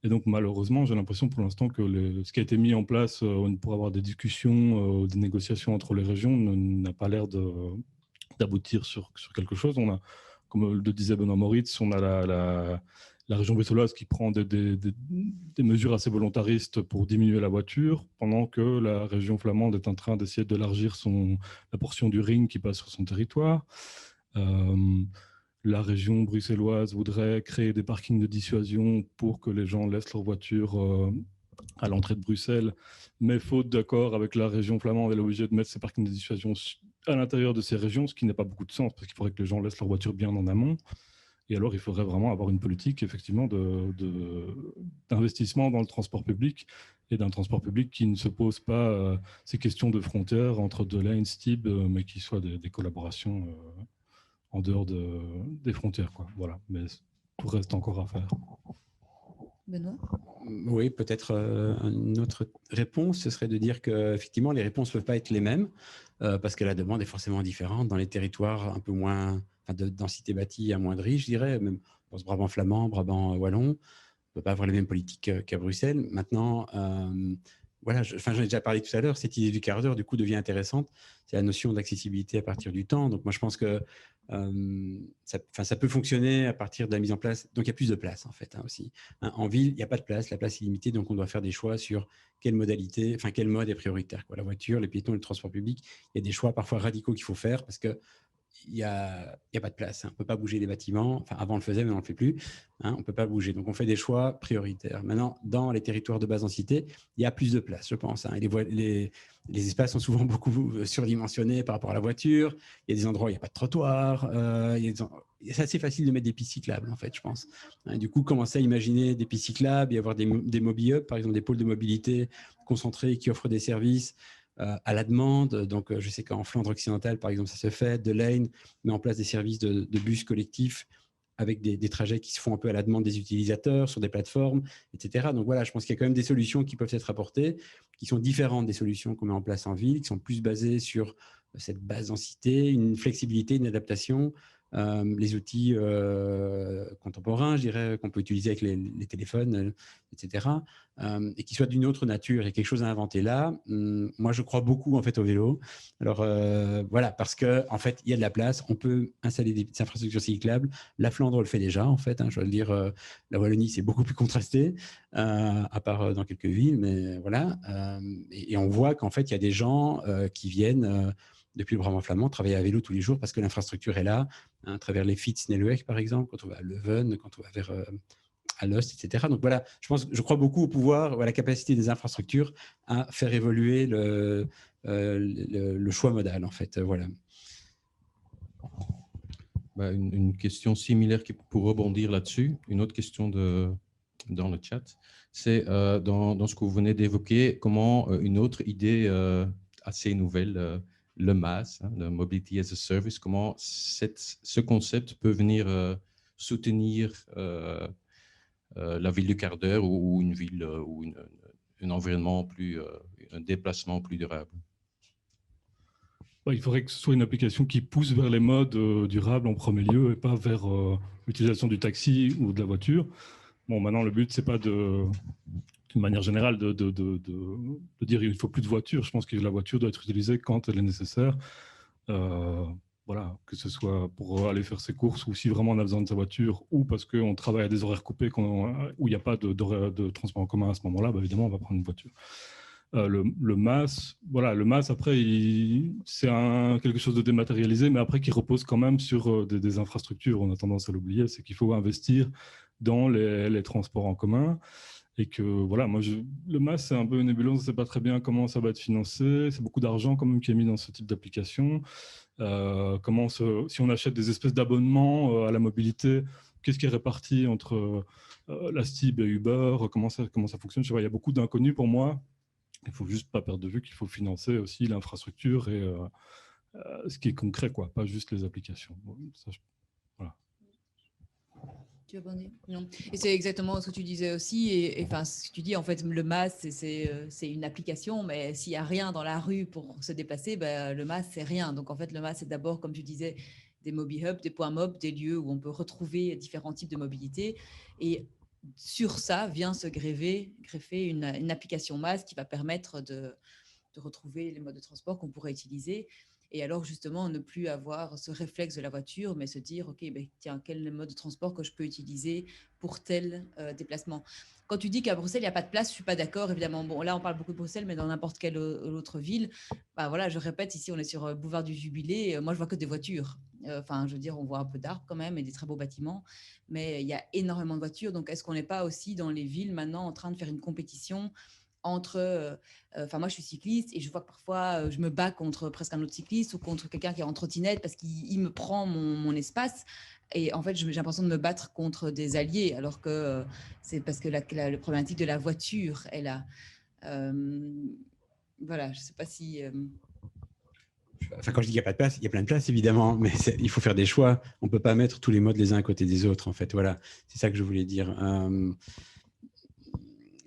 Et donc, malheureusement, j'ai l'impression pour l'instant que ce qui a été mis en place pour avoir des discussions, des négociations entre les régions n'a pas l'air d'aboutir sur quelque chose. On a, comme le disait Benoît Moritz, on a la région bruxelloise qui prend des mesures assez volontaristes pour diminuer la voiture, pendant que la région flamande est en train d'essayer d'élargir la portion du ring qui passe sur son territoire. La région bruxelloise voudrait créer des parkings de dissuasion pour que les gens laissent leur voiture à l'entrée de Bruxelles, mais faute d'accord avec la région flamande, elle est obligée de mettre ces parkings de dissuasion à l'intérieur de ces régions, ce qui n'a pas beaucoup de sens, parce qu'il faudrait que les gens laissent leur voiture bien en amont. Et alors, il faudrait vraiment avoir une politique, effectivement, d'investissement dans le transport public, et d'un transport public qui ne se pose pas ces questions de frontières entre deux lanes STIB, mais qui soient des collaborations en dehors des frontières, quoi. Voilà. Mais tout reste encore à faire. Benoît ? Oui, peut-être une autre réponse, ce serait de dire qu'effectivement, les réponses ne peuvent pas être les mêmes, parce que la demande est forcément différente dans les territoires un peu moins, de densité bâtie amoindrie, je dirais, même pour ce Brabant flamand, Brabant wallon, on ne peut pas avoir les mêmes politiques qu'à Bruxelles. Maintenant, voilà, j'en ai déjà parlé tout à l'heure, cette idée du quart d'heure, du coup, devient intéressante. C'est la notion d'accessibilité à partir du temps. Donc, moi, je pense que ça peut fonctionner à partir de la mise en place. Donc, il y a plus de place, en fait, aussi. En ville, il n'y a pas de place. La place est limitée. Donc, on doit faire des choix sur quelle modalité, quel mode est prioritaire, quoi. La voiture, les piétons, le transport public. Il y a des choix parfois radicaux qu'il faut faire parce que il n'y a pas de place. On ne peut pas bouger les bâtiments. Enfin, avant, on le faisait, mais on ne le fait plus. On ne peut pas bouger. Donc, on fait des choix prioritaires. Maintenant, dans les territoires de basse densité, il y a plus de place, je pense. Et les espaces sont souvent beaucoup surdimensionnés par rapport à la voiture. Il y a des endroits où il n'y a pas de trottoir. C'est assez facile de mettre des pistes cyclables, en fait, je pense. Du coup, commencer à imaginer des pistes cyclables et avoir des mobi-hubs, par exemple des pôles de mobilité concentrés qui offrent des services à la demande. Donc, je sais qu'en Flandre occidentale, par exemple, ça se fait. Delaine met en place des services de bus collectifs avec des trajets qui se font un peu à la demande des utilisateurs sur des plateformes, etc. Donc voilà, je pense qu'il y a quand même des solutions qui peuvent être apportées, qui sont différentes des solutions qu'on met en place en ville, qui sont plus basées sur cette basse densité, une flexibilité, une adaptation, les outils contemporains, je dirais, qu'on peut utiliser avec les téléphones, etc., et qui soient d'une autre nature et quelque chose à inventer là. Moi, je crois beaucoup en fait au vélo. Alors voilà, parce que en fait, il y a de la place, on peut installer des infrastructures cyclables. La Flandre le fait déjà, en fait. Je dois le dire, la Wallonie, c'est beaucoup plus contrasté, à part dans quelques villes, mais voilà. Et on voit qu'en fait, il y a des gens qui viennent depuis le Brabant flamand, travailler à vélo tous les jours parce que l'infrastructure est là, à travers les Fiets Snelweg, par exemple, quand on va à Leuven, quand on va vers Alost, etc. Donc voilà, je crois beaucoup au pouvoir, à la capacité des infrastructures à faire évoluer le choix modal, en fait. Voilà. Une question similaire pour rebondir là-dessus. Une autre question dans le chat, c'est dans ce que vous venez d'évoquer, comment une autre idée assez nouvelle, le MaaS, le Mobility as a Service, comment ce concept peut venir soutenir la ville du quart d'heure ou une ville ou un environnement un déplacement plus durable. Il faudrait que ce soit une application qui pousse vers les modes durables en premier lieu et pas vers l'utilisation du taxi ou de la voiture. Bon, maintenant, le but, c'est pas d'une manière générale de dire qu'il ne faut plus de voiture. Je pense que la voiture doit être utilisée quand elle est nécessaire. Voilà, que ce soit pour aller faire ses courses ou si vraiment on a besoin de sa voiture ou parce qu'on travaille à des horaires coupés où il n'y a pas de transport en commun à ce moment-là, évidemment, on va prendre une voiture. Le MaaS, voilà, le MaaS, après, c'est quelque chose de dématérialisé, mais après qui repose quand même sur des infrastructures. On a tendance à l'oublier, c'est qu'il faut investir dans les transports en commun. Et que, voilà, le MaaS, c'est un peu une nébuleuse, on ne sait pas très bien comment ça va être financé. C'est beaucoup d'argent quand même qui est mis dans ce type d'application. Si on achète des espèces d'abonnements à la mobilité, qu'est-ce qui est réparti entre la Stib et Uber, comment ça fonctionne. Je sais pas, il y a beaucoup d'inconnus pour moi. Il ne faut juste pas perdre de vue qu'il faut financer aussi l'infrastructure et ce qui est concret, quoi, pas juste les applications. Bon, ça, voilà. Tu veux bondir ? Non. Et c'est exactement ce que tu disais aussi. Et ce que tu dis, en fait, le MaaS, c'est une application, mais s'il n'y a rien dans la rue pour se déplacer, le MaaS, c'est rien. Donc, en fait, le MaaS, c'est d'abord, comme tu disais, des mobi-hubs, des points mob, des lieux où on peut retrouver différents types de mobilité. Et sur ça vient se greffer une application MaaS qui va permettre de retrouver les modes de transport qu'on pourrait utiliser. Et alors, justement, ne plus avoir ce réflexe de la voiture, mais se dire, OK, tiens, quel mode de transport que je peux utiliser pour tel déplacement. Quand tu dis qu'à Bruxelles, il n'y a pas de place, je ne suis pas d'accord, évidemment. Bon, là, on parle beaucoup de Bruxelles, mais dans n'importe quelle autre ville, voilà, je répète, ici, on est sur Boulevard du Jubilé. Moi, je vois que des voitures. Je veux dire, on voit un peu d'arbres quand même et des très beaux bâtiments, mais il y a énormément de voitures. Donc, est-ce qu'on n'est pas aussi dans les villes maintenant en train de faire une compétition entre... moi, je suis cycliste et je vois que parfois, je me bats contre presque un autre cycliste ou contre quelqu'un qui est en trottinette parce qu'il me prend mon espace. Et en fait, j'ai l'impression de me battre contre des alliés, alors que c'est parce que la problématique de la voiture est là. Voilà, je ne sais pas si... Quand je dis qu'il n'y a pas de place, il y a plein de places, évidemment, mais il faut faire des choix. On ne peut pas mettre tous les modes les uns à côté des autres, en fait. Voilà, c'est ça que je voulais dire.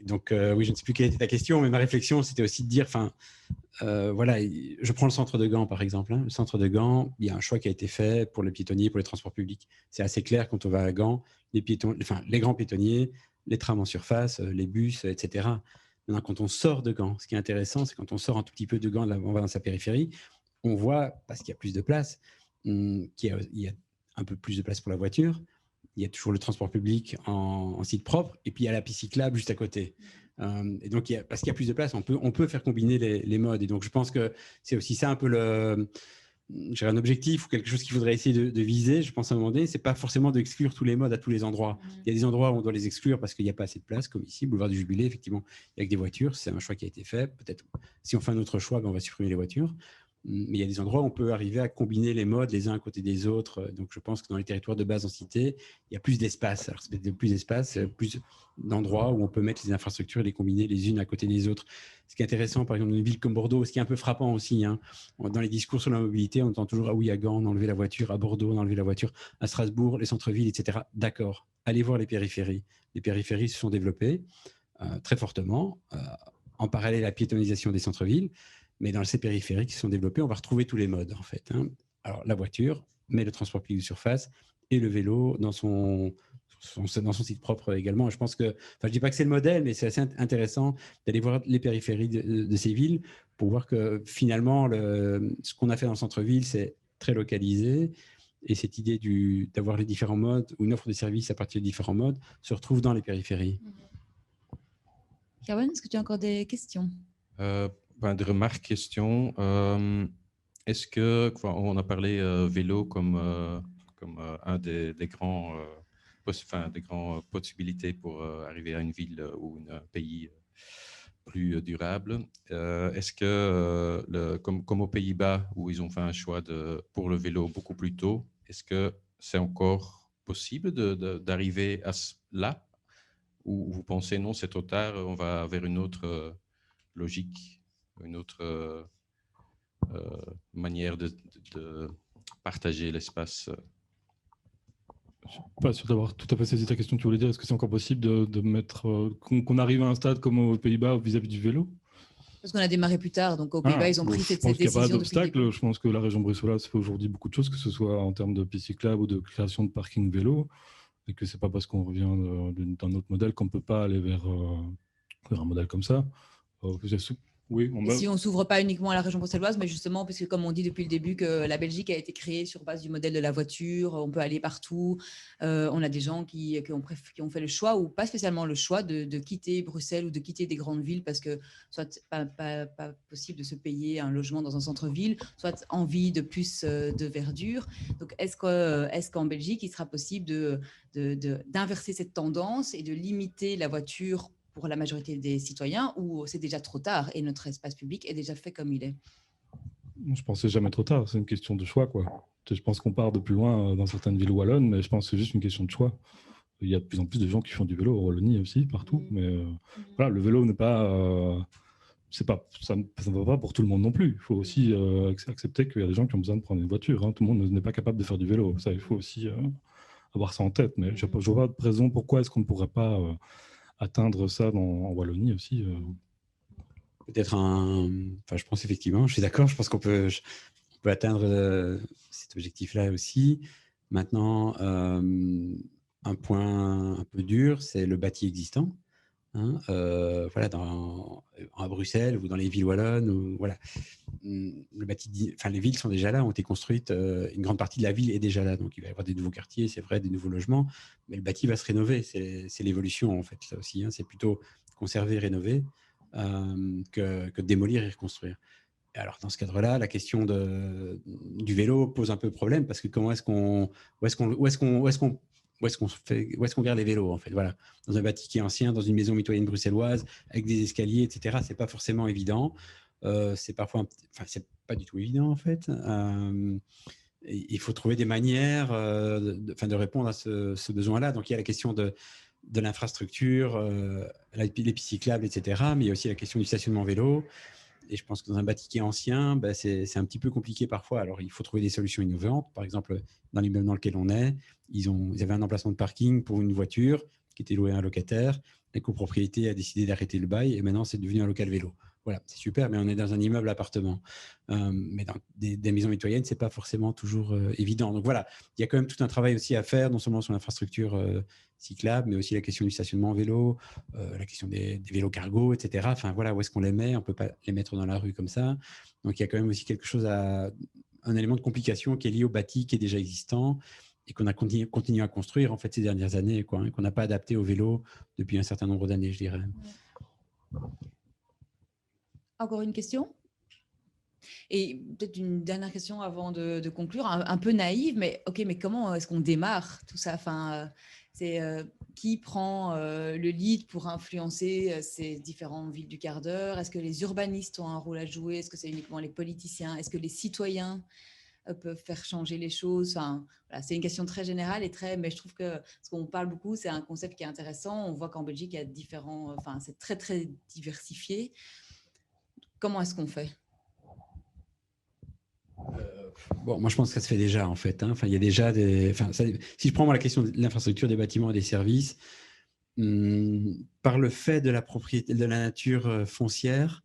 Donc, oui, je ne sais plus quelle était ta question, mais ma réflexion, c'était aussi de dire, voilà, je prends le centre de Gand, par exemple. Le centre de Gand, il y a un choix qui a été fait pour les piétonniers, pour les transports publics. C'est assez clair quand on va à Gand, les grands piétonniers, les trams en surface, les bus, etc. Maintenant, quand on sort de Gand, ce qui est intéressant, c'est quand on sort un tout petit peu de Gand, on va dans sa périphérie, on voit, parce qu'il y a plus de place, il y a un peu plus de place pour la voiture, il y a toujours le transport public en site propre, et puis il y a la piste cyclable juste à côté. Et donc, parce qu'il y a plus de place, on peut faire combiner les modes. Et donc, je pense que c'est aussi ça un peu un objectif ou quelque chose qu'il faudrait essayer de viser, je pense à un moment donné, c'est pas forcément d'exclure tous les modes à tous les endroits. Il y a des endroits où on doit les exclure parce qu'il n'y a pas assez de place, comme ici, boulevard du Jubilé, effectivement, il y a que des voitures, c'est un choix qui a été fait. Peut-être, si on fait un autre choix, on va supprimer les voitures. Mais il y a des endroits où on peut arriver à combiner les modes les uns à côté des autres. Donc, je pense que dans les territoires de basse densité, il y a plus d'espace. Alors, c'est plus d'espace, plus d'endroits où on peut mettre les infrastructures et les combiner les unes à côté des autres. Ce qui est intéressant, par exemple, dans une ville comme Bordeaux, ce qui est un peu frappant aussi, dans les discours sur la mobilité, on entend toujours « Ah oui, à Gand, on a enlevé la voiture, à Bordeaux, on a enlevé la voiture, à Strasbourg, les centres-villes, etc. » D'accord, allez voir les périphéries. Les périphéries se sont développées très fortement, en parallèle à la piétonisation des centres-villes. Mais dans ces périphéries qui se sont développées, on va retrouver tous les modes, en fait. Alors, la voiture, mais le transport public de surface et le vélo dans son site propre également. Je pense que, je ne dis pas que c'est le modèle, mais c'est assez intéressant d'aller voir les périphéries de ces villes pour voir que finalement, ce qu'on a fait dans le centre-ville, c'est très localisé. Et cette idée d'avoir les différents modes ou une offre de services à partir de différents modes se retrouve dans les périphéries. Kawan, est-ce que tu as encore des questions? De remarques, questions. Est-ce que, on a parlé vélo comme un des grands, des grandes possibilités pour arriver à une ville ou un pays plus durable. Est-ce que, comme aux Pays-Bas, où ils ont fait un choix pour le vélo beaucoup plus tôt, est-ce que c'est encore possible d'arriver à là, ou vous pensez non, c'est trop tard, on va vers une autre logique, une autre manière de partager l'espace? Je ne suis pas sûr d'avoir tout à fait saisi ta question. Tu voulais dire, est-ce que c'est encore possible de mettre, qu'on arrive à un stade comme aux Pays-Bas vis-à-vis du vélo? Parce qu'on a démarré plus tard, donc aux Pays-Bas, ils ont pris cette décision. Je pense qu'il n'y a pas d'obstacle. Je pense que la région bruxelloise fait aujourd'hui beaucoup de choses, que ce soit en termes de pistes cyclables ou de création de parking vélo, et que ce n'est pas parce qu'on revient d'un autre modèle qu'on ne peut pas aller vers un modèle comme ça. Oui, si on ne s'ouvre pas uniquement à la région bruxelloise, mais justement, parce que comme on dit depuis le début que la Belgique a été créée sur base du modèle de la voiture, on peut aller partout. On a des gens qui ont fait le choix, ou pas spécialement le choix, de quitter Bruxelles ou de quitter des grandes villes parce que soit pas possible de se payer un logement dans un centre-ville, soit envie de plus de verdure. Donc, est-ce qu'en Belgique, il sera possible d'inverser cette tendance et de limiter la voiture pour la majorité des citoyens, ou c'est déjà trop tard et notre espace public est déjà fait comme il est? Je pense que c'est jamais trop tard, c'est une question de choix, quoi. Je pense qu'on part de plus loin dans certaines villes wallonnes, mais je pense que c'est juste une question de choix. Il y a de plus en plus de gens qui font du vélo en Wallonie aussi, partout, mais voilà, le vélo n'est pas... ça ne va pas pour tout le monde non plus. Il faut aussi accepter qu'il y a des gens qui ont besoin de prendre une voiture. Tout le monde n'est pas capable de faire du vélo. Ça, il faut aussi avoir ça en tête. Mais je ne vois pas de raison pourquoi est-ce qu'on ne pourrait pas... atteindre ça en Wallonie aussi. Peut-être je pense effectivement, je suis d'accord, je pense qu'on peut atteindre cet objectif-là aussi. Maintenant, un point un peu dur, c'est le bâti existant. Voilà, à Bruxelles ou dans les villes wallonnes, voilà. Les villes sont déjà là, ont été construites, une grande partie de la ville est déjà là, donc il va y avoir des nouveaux quartiers, c'est vrai, des nouveaux logements, mais le bâti va se rénover, c'est l'évolution en fait, ça aussi, c'est plutôt conserver et rénover que démolir et reconstruire. Et alors dans ce cadre-là, la question du vélo pose un peu problème, parce que où est-ce qu'on gère les vélos, en fait, voilà. Dans un bâti qui est ancien, dans une maison mitoyenne bruxelloise, avec des escaliers, etc., c'est pas forcément évident. C'est parfois, c'est pas du tout évident, en fait. Il faut trouver des manières de répondre à ce besoin-là. Donc, il y a la question de l'infrastructure, les pistes cyclables, etc., mais il y a aussi la question du stationnement vélo. Et je pense que dans un bâti qui est ancien, c'est un petit peu compliqué parfois. Alors, il faut trouver des solutions innovantes. Par exemple, dans l'immeuble dans lequel on est, ils avaient un emplacement de parking pour une voiture qui était louée à un locataire. La copropriété a décidé d'arrêter le bail et maintenant, c'est devenu un local vélo. voilà, c'est super, mais on est dans un immeuble appartement. Mais dans des maisons mitoyennes, ce n'est pas forcément toujours évident. Donc voilà, il y a quand même tout un travail aussi à faire, non seulement sur l'infrastructure cyclable, mais aussi la question du stationnement en vélo, la question des vélos cargo, etc. Enfin voilà, où est-ce qu'on les met? On ne peut pas les mettre dans la rue comme ça. Donc il y a quand même aussi quelque chose un élément de complication qui est lié au bâti qui est déjà existant et qu'on a continué à construire en fait ces dernières années, quoi, hein, qu'on n'a pas adapté au vélo depuis un certain nombre d'années, je dirais. Encore une question? Et peut-être une dernière question avant de conclure, un peu naïve, mais ok, mais comment est-ce qu'on démarre tout ça? Enfin, c'est qui prend le lead pour influencer ces différentes villes du quart d'heure? Est-ce que les urbanistes ont un rôle à jouer? Est-ce que c'est uniquement les politiciens? Est-ce que les citoyens peuvent faire changer les choses? Enfin, voilà, c'est une question très générale mais je trouve que ce qu'on parle beaucoup, c'est un concept qui est intéressant. On voit qu'en Belgique, il y a différents, enfin, c'est très très diversifié. Comment est-ce qu'on fait? Bon, moi, je pense que ça se fait déjà, en fait. Hein. Enfin, il y a déjà si je prends moi, la question de l'infrastructure, des bâtiments et des services, par le fait de la propriété, de la nature foncière,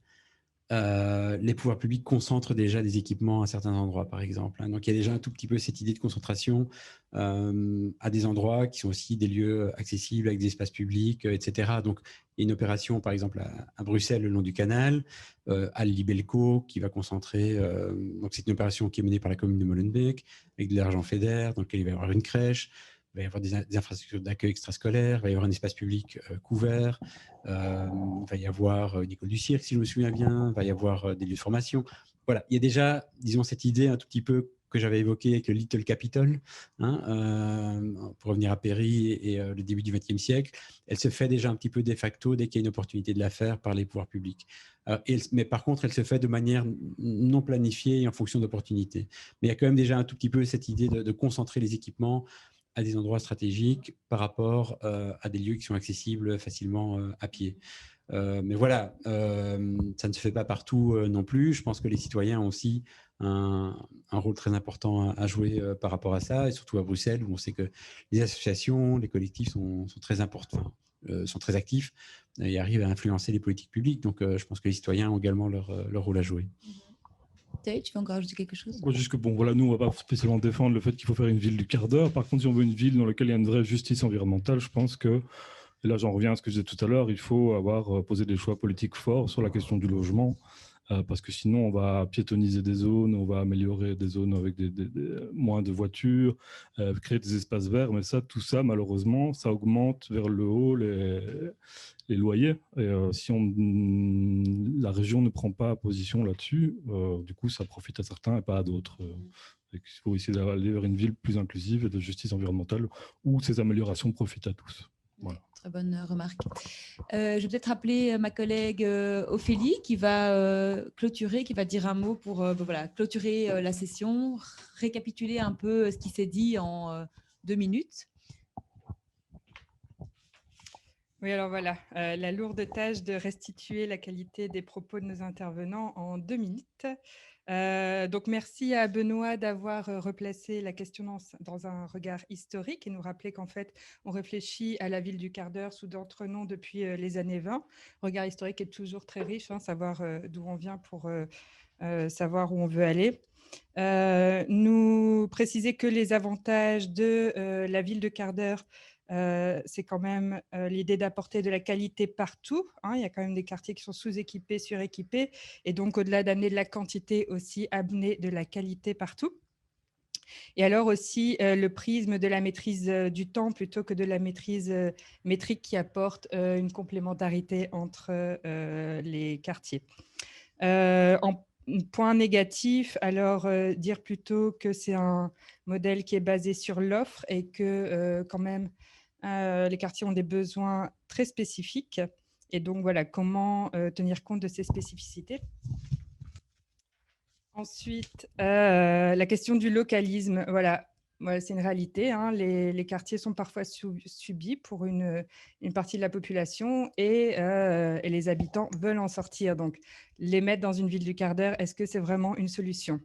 les pouvoirs publics concentrent déjà des équipements à certains endroits, par exemple. Hein. Donc, il y a déjà un tout petit peu cette idée de concentration à des endroits qui sont aussi des lieux accessibles avec des espaces publics, etc. Donc, il y a une opération, par exemple, à Bruxelles, le long du canal, à Libelco, qui va concentrer. Donc, c'est une opération qui est menée par la commune de Molenbeek, avec de l'argent FEDER, dans lequel il va y avoir une crèche. Il va y avoir des infrastructures d'accueil extrascolaire, il va y avoir un espace public couvert, il va y avoir une école du cirque, si je me souviens bien, il va y avoir des lieux de formation. Voilà, il y a déjà, disons, cette idée un tout petit peu que j'avais évoquée avec le Little Capitol, hein, pour revenir à Péry et le début du XXe siècle. Elle se fait déjà un petit peu de facto dès qu'il y a une opportunité de la faire par les pouvoirs publics. Mais par contre, elle se fait de manière non planifiée et en fonction d'opportunités. Mais il y a quand même déjà un tout petit peu cette idée de concentrer les équipements à des endroits stratégiques par rapport à des lieux qui sont accessibles facilement à pied. Mais voilà, ça ne se fait pas partout non plus. Je pense que les citoyens ont aussi un rôle très important à jouer par rapport à ça, et surtout à Bruxelles, où on sait que les associations, les collectifs sont très importants, sont très actifs et arrivent à influencer les politiques publiques. Donc, je pense que les citoyens ont également leur rôle à jouer. Tu veux encore ajouter quelque chose? Juste que, bon, voilà, nous, on ne va pas spécialement défendre le fait qu'il faut faire une ville du quart d'heure. Par contre, si on veut une ville dans laquelle il y a une vraie justice environnementale, je pense que, et là j'en reviens à ce que je disais tout à l'heure, il faut avoir posé des choix politiques forts sur la question du logement, parce que sinon on va piétoniser des zones, on va améliorer des zones avec moins de voitures, créer des espaces verts, mais ça, tout ça, malheureusement, ça augmente vers le haut les loyers. Et si la région ne prend pas position là-dessus, du coup, ça profite à certains et pas à d'autres. Il faut essayer d'aller vers une ville plus inclusive et de justice environnementale où ces améliorations profitent à tous. Voilà. Très bonne remarque. Je vais peut-être rappeler ma collègue Ophélie qui va clôturer, qui va dire un mot pour voilà, clôturer la session, récapituler un peu ce qui s'est dit en 2 minutes. Oui, alors voilà, la lourde tâche de restituer la qualité des propos de nos intervenants en 2 minutes. Donc, merci à Benoît d'avoir replacé la question dans un regard historique et nous rappeler qu'en fait, on réfléchit à la ville du quart d'heure sous d'autres noms depuis les années 20. Regard historique est toujours très riche, hein, savoir d'où on vient pour savoir où on veut aller. Nous préciser que les avantages de la ville de quart d'heure, c'est quand même l'idée d'apporter de la qualité partout. Hein. Il y a quand même des quartiers qui sont sous-équipés, suréquipés, et donc au-delà d'amener de la quantité, aussi amener de la qualité partout. Et alors aussi le prisme de la maîtrise du temps plutôt que de la maîtrise métrique qui apporte une complémentarité entre les quartiers. En point négatif, alors dire plutôt que c'est un modèle qui est basé sur l'offre et que quand même les quartiers ont des besoins très spécifiques. Et donc, voilà, comment tenir compte de ces spécificités. Ensuite, la question du localisme. Voilà, c'est une réalité. Hein. Les quartiers sont parfois subis pour une partie de la population et les habitants veulent en sortir. Donc, les mettre dans une ville du quart d'heure, est-ce que c'est vraiment une solution?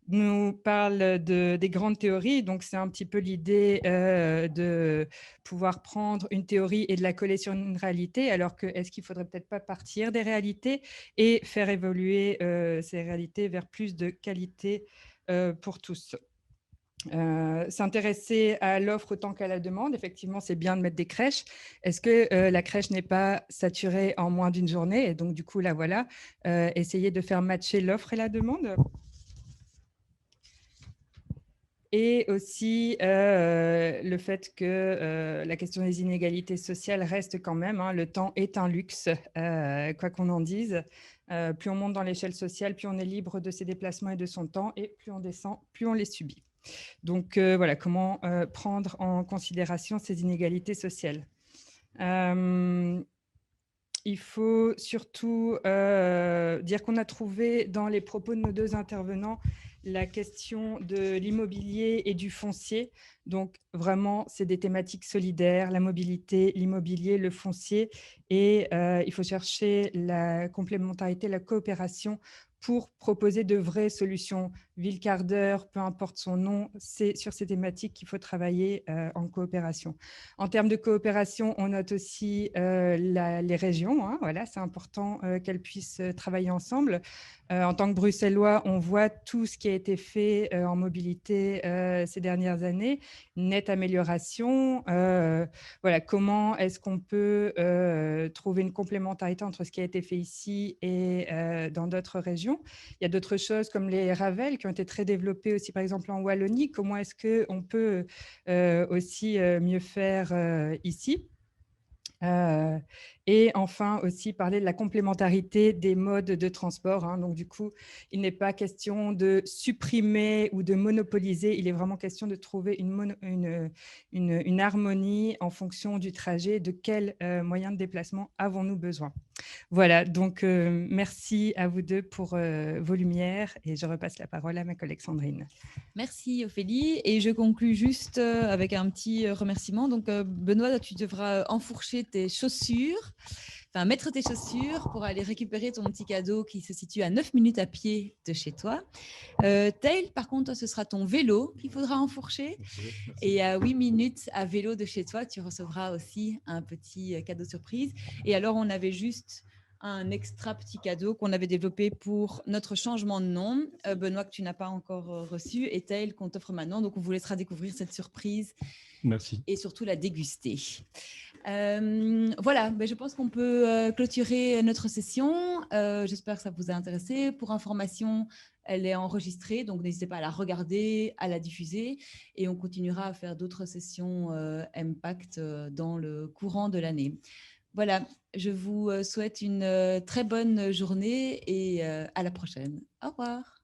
nous parle des grandes théories. Donc, c'est un petit peu l'idée de pouvoir prendre une théorie et de la coller sur une réalité, alors que est-ce qu'il ne faudrait peut-être pas partir des réalités et faire évoluer ces réalités vers plus de qualité pour tous. S'intéresser à l'offre autant qu'à la demande. Effectivement, c'est bien de mettre des crèches. Est-ce que la crèche n'est pas saturée en moins d'une journée? Et donc, du coup, là, voilà, essayer de faire matcher l'offre et la demande. Et aussi le fait que la question des inégalités sociales reste quand même, hein, le temps est un luxe, quoi qu'on en dise. Plus on monte dans l'échelle sociale, plus on est libre de ses déplacements et de son temps, et plus on descend, plus on les subit. Donc voilà, comment prendre en considération ces inégalités sociales. Il faut surtout dire qu'on a trouvé dans les propos de nos deux intervenants la question de l'immobilier et du foncier. Donc vraiment, c'est des thématiques solidaires, la mobilité, l'immobilier, le foncier. Et il faut chercher la complémentarité, la coopération pour proposer de vraies solutions. Ville quart d'heure, peu importe son nom, c'est sur ces thématiques qu'il faut travailler en coopération. En termes de coopération, on note aussi les régions. Hein, voilà, c'est important qu'elles puissent travailler ensemble. En tant que Bruxellois, on voit tout ce qui a été fait en mobilité ces dernières années. Nette amélioration. Voilà, comment est-ce qu'on peut trouver une complémentarité entre ce qui a été fait ici et dans d'autres régions? Il y a d'autres choses comme les Ravel qui ont été très développées aussi, par exemple en Wallonie. Comment est-ce qu'on peut aussi mieux faire ici? Et enfin aussi parler de la complémentarité des modes de transport. Hein. Donc du coup, il n'est pas question de supprimer ou de monopoliser, il est vraiment question de trouver une harmonie en fonction du trajet, de quels moyens de déplacement avons-nous besoin. Voilà, donc merci à vous deux pour vos lumières et je repasse la parole à ma collègue Sandrine. Merci Ophélie, et je conclus juste avec un petit remerciement. Donc Benoît, tu devras enfourcher tes chaussures, enfin mettre tes chaussures pour aller récupérer ton petit cadeau qui se situe à 9 minutes à pied de chez toi. Tail, par contre, ce sera ton vélo qu'il faudra enfourcher. Et à 8 minutes à vélo de chez toi, tu recevras aussi un petit cadeau surprise. Et alors, on avait juste un extra petit cadeau qu'on avait développé pour notre changement de nom. Benoît, que tu n'as pas encore reçu, et Tail, qu'on t'offre maintenant. Donc, on vous laissera découvrir cette surprise. Merci. Et surtout la déguster. Voilà, je pense qu'on peut clôturer notre session. J'espère que ça vous a intéressé. Pour information, elle est enregistrée, donc n'hésitez pas à la regarder, à la diffuser. Et on continuera à faire d'autres sessions Impact dans le courant de l'année. Voilà, je vous souhaite une très bonne journée et à la prochaine. Au revoir.